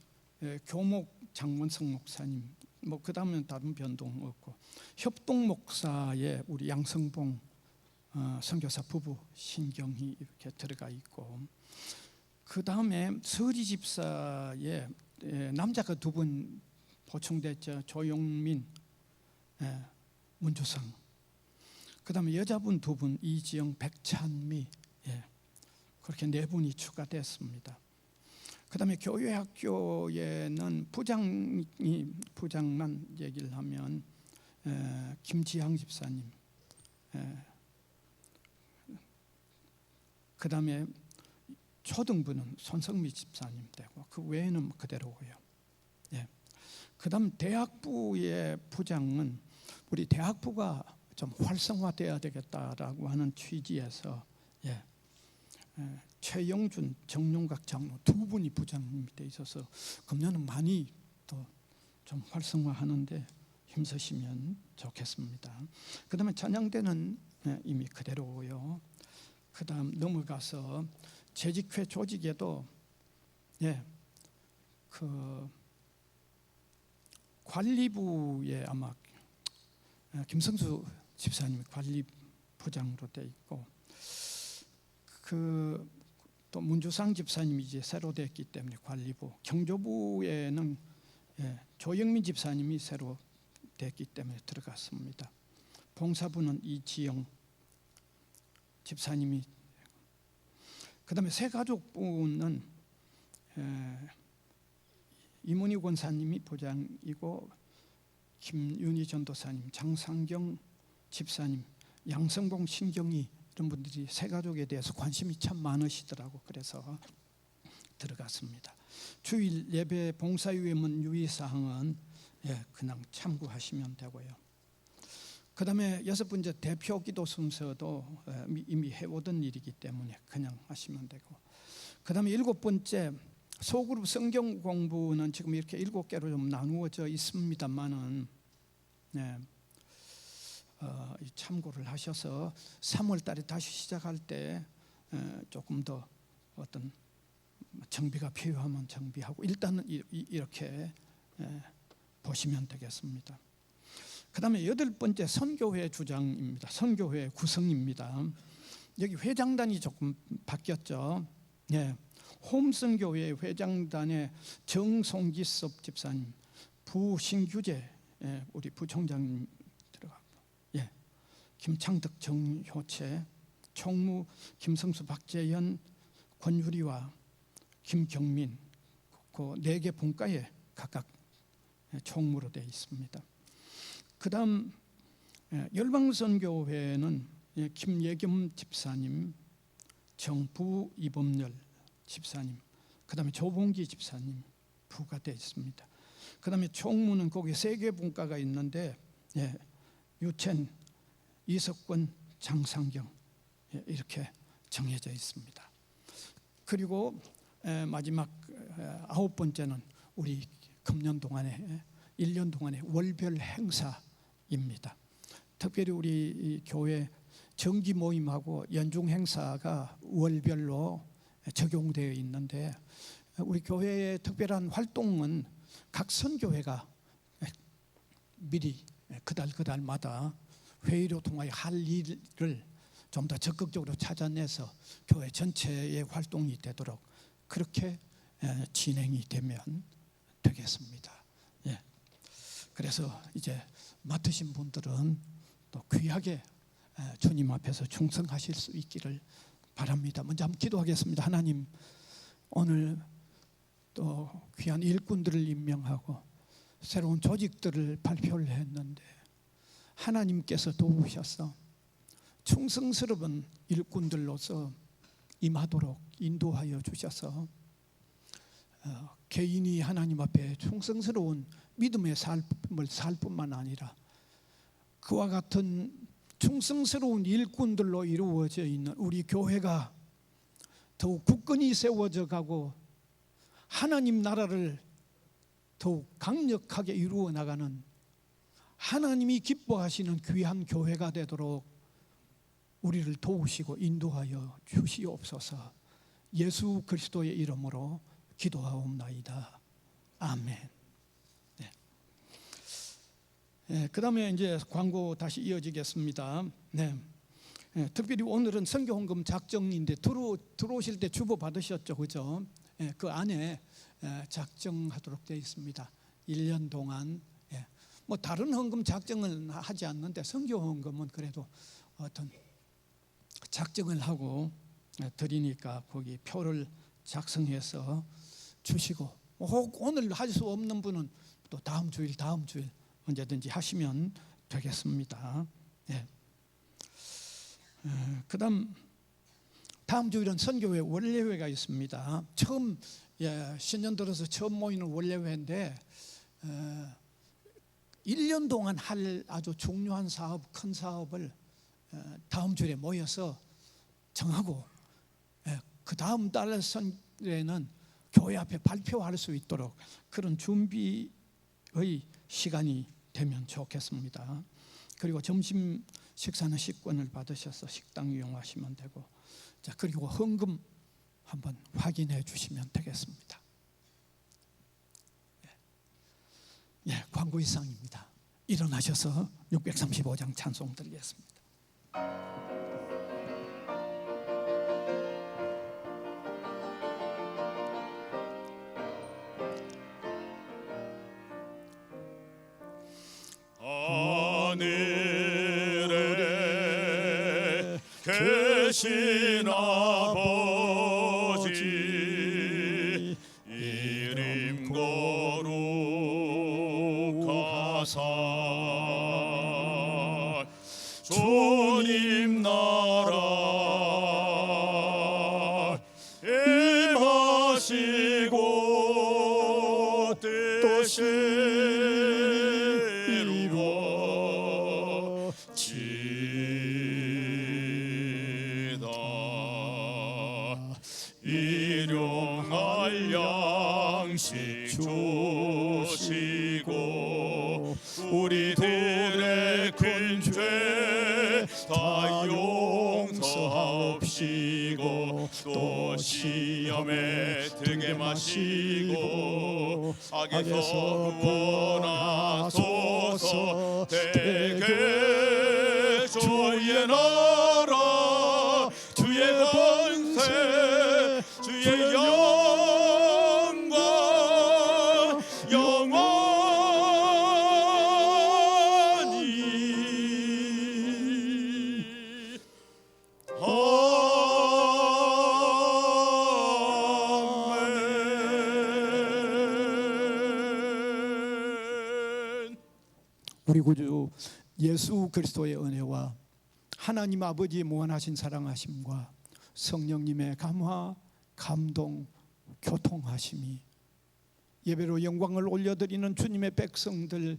교목 장문성 목사님, 뭐 그 다음은 다른 변동 없고 협동 목사의 우리 양성봉 선교사 부부 신경이 이렇게 들어가 있고 그 다음에 서리 집사의 남자가 두 분 보충됐죠. 조용민, 문주성. 그 다음에 여자분 두 분 이지영, 백찬미 그렇게 네 분이 추가됐습니다. 그 다음에 교회 학교에는 부장만 얘기를 하면 김지향 집사님, 그 다음에 초등부는 손성미 집사님 되고 그 외에는 그대로고요. 그 다음 대학부의 부장은 우리 대학부가 좀 활성화되어야 되겠다라고 하는 취지에서 최영준, 정용각 장로 두 분이 부장님이 돼 있어서 금년은 많이 또 좀 활성화하는데 힘쓰시면 좋겠습니다. 그 다음에 찬양대는 이미 그대로고요. 그 다음 넘어가서 재직회 조직에도 그 관리부에 아마 김성수 집사님이 관리부장으로 돼 있고 또 문주상 집사님이 이제 새로 됐기 때문에 관리부, 경조부에는 조영민 집사님이 새로 됐기 때문에 들어갔습니다. 봉사부는 이지영 집사님이, 그다음에 새가족부는 이문희 권사님이 부장이고 김윤희 전도사님, 장상경 집사님, 양성봉 신경이 이런 분들이 새가족에 대해서 관심이 참 많으시더라고. 그래서 들어갔습니다. 주일 예배 봉사위원 유의사항은 그냥 참고하시면 되고요. 그 다음에 6번째 대표 기도 순서도 이미 해오던 일이기 때문에 그냥 하시면 되고, 그 다음에 7번째 소그룹 성경 공부는 지금 이렇게 7개로 좀 나누어져 있습니다만은 참고를 하셔서 3월 달에 다시 시작할 때 조금 더 어떤 정비가 필요하면 정비하고 일단은 이렇게 보시면 되겠습니다. 그 다음에 8번째 선교회 주장입니다. 선교회 구성입니다. 여기 회장단이 조금 바뀌었죠. 홈선교회 회장단에 정송기섭 집사님, 부신규재 우리 부총장님 들어가고, 김창덕 정효채, 총무 김성수 박재현 권유리와 김경민, 그 4개 분과에 각각 총무로 되어 있습니다. 그 다음 열방선교회는 김예겸 집사님, 정부 이범열 집사님, 그 다음에 조봉기 집사님 부가 되어 있습니다. 그 다음에 총무는 거기 3개 분과가 있는데 유첸, 이석권, 장상경 이렇게 정해져 있습니다. 그리고 마지막 9번째는 우리 금년 동안에 1년 동안의 월별 행사입니다. 특별히 우리 교회 정기 모임하고 연중 행사가 월별로 적용되어 있는데, 우리 교회의 특별한 활동은 각 선교회가 미리 그달마다 회의로 통하여 할 일을 좀 더 적극적으로 찾아내서 교회 전체의 활동이 되도록 그렇게 진행이 되면 되겠습니다. 그래서 이제 맡으신 분들은 또 귀하게 주님 앞에서 충성하실 수 있기를 바랍니다. 먼저 한번 기도하겠습니다. 하나님, 오늘 또 귀한 일꾼들을 임명하고 새로운 조직들을 발표를 했는데 하나님께서 도우셔서 충성스러운 일꾼들로서 임하도록 인도하여 주셔서 개인이 하나님 앞에 충성스러운 믿음의 삶을 살 뿐만 아니라 그와 같은 충성스러운 일꾼들로 이루어져 있는 우리 교회가 더욱 굳건히 세워져 가고 하나님 나라를 더욱 강력하게 이루어 나가는 하나님이 기뻐하시는 귀한 교회가 되도록 우리를 도우시고 인도하여 주시옵소서. 예수 그리스도의 이름으로 기도하옵나이다. 아멘. 그 다음에 이제 광고 다시 이어지겠습니다. 특별히 오늘은 선교헌금 작정인데 들어오실 때 주보 받으셨죠, 그죠? 그 안에 작정하도록 되어 있습니다. 1년 동안 뭐 다른 헌금 작정은 하지 않는데 선교헌금은 그래도 어떤 작정을 하고 드리니까 거기 표를 작성해서 주시고, 혹 오늘 할 수 없는 분은 또 다음 주일 언제든지 하시면 되겠습니다. 그다음 다음 주일은 선교회 원례회가 있습니다. 처음 신년 들어서 처음 모이는 원례회인데 1년 동안 할 아주 중요한 사업, 큰 사업을 다음 주에 모여서 정하고 그 다음 달 선교회는 교회 앞에 발표할 수 있도록 그런 준비의 시간이 되면 좋겠습니다. 그리고 점심 식사는 식권을 받으셔서 식당 이용하시면 되고, 자, 그리고 헌금 한번 확인해 주시면 되겠습니다. 광고 이상입니다. 일어나셔서 635장 찬송 드리겠습니다. 하늘에 계신 아버지 이름 거룩하사 주님 나라 임하시고 일용할 양식 주시고 우리들의 큰 죄 다 용서하옵시고 또 시험에 들게 마시고 악에서 구원하소서. 대개 주의 나라 주의 권세 주의 영광 영원히 아멘. 우리 구주 예수 그리스도의 은혜와 하나님 아버지의 무한하신 사랑하심과 성령님의 감화, 감동, 교통하심이 예배로 영광을 올려드리는 주님의 백성들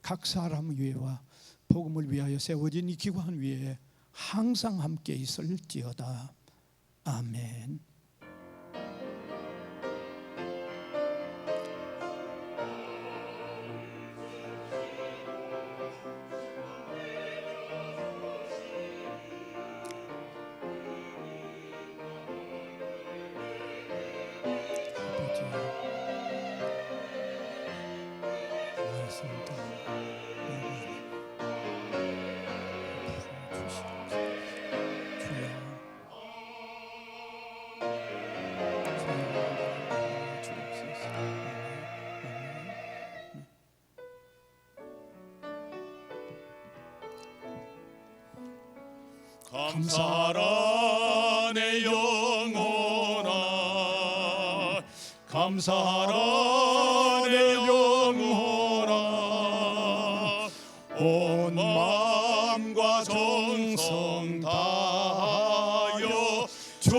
각 사람 위에와 복음을 위하여 세워진 이 기관 위에 항상 함께 있을지어다. 아멘. 감사하라 내 영혼아 감사하라 내 영혼아 온 마음과 정성 다하여 주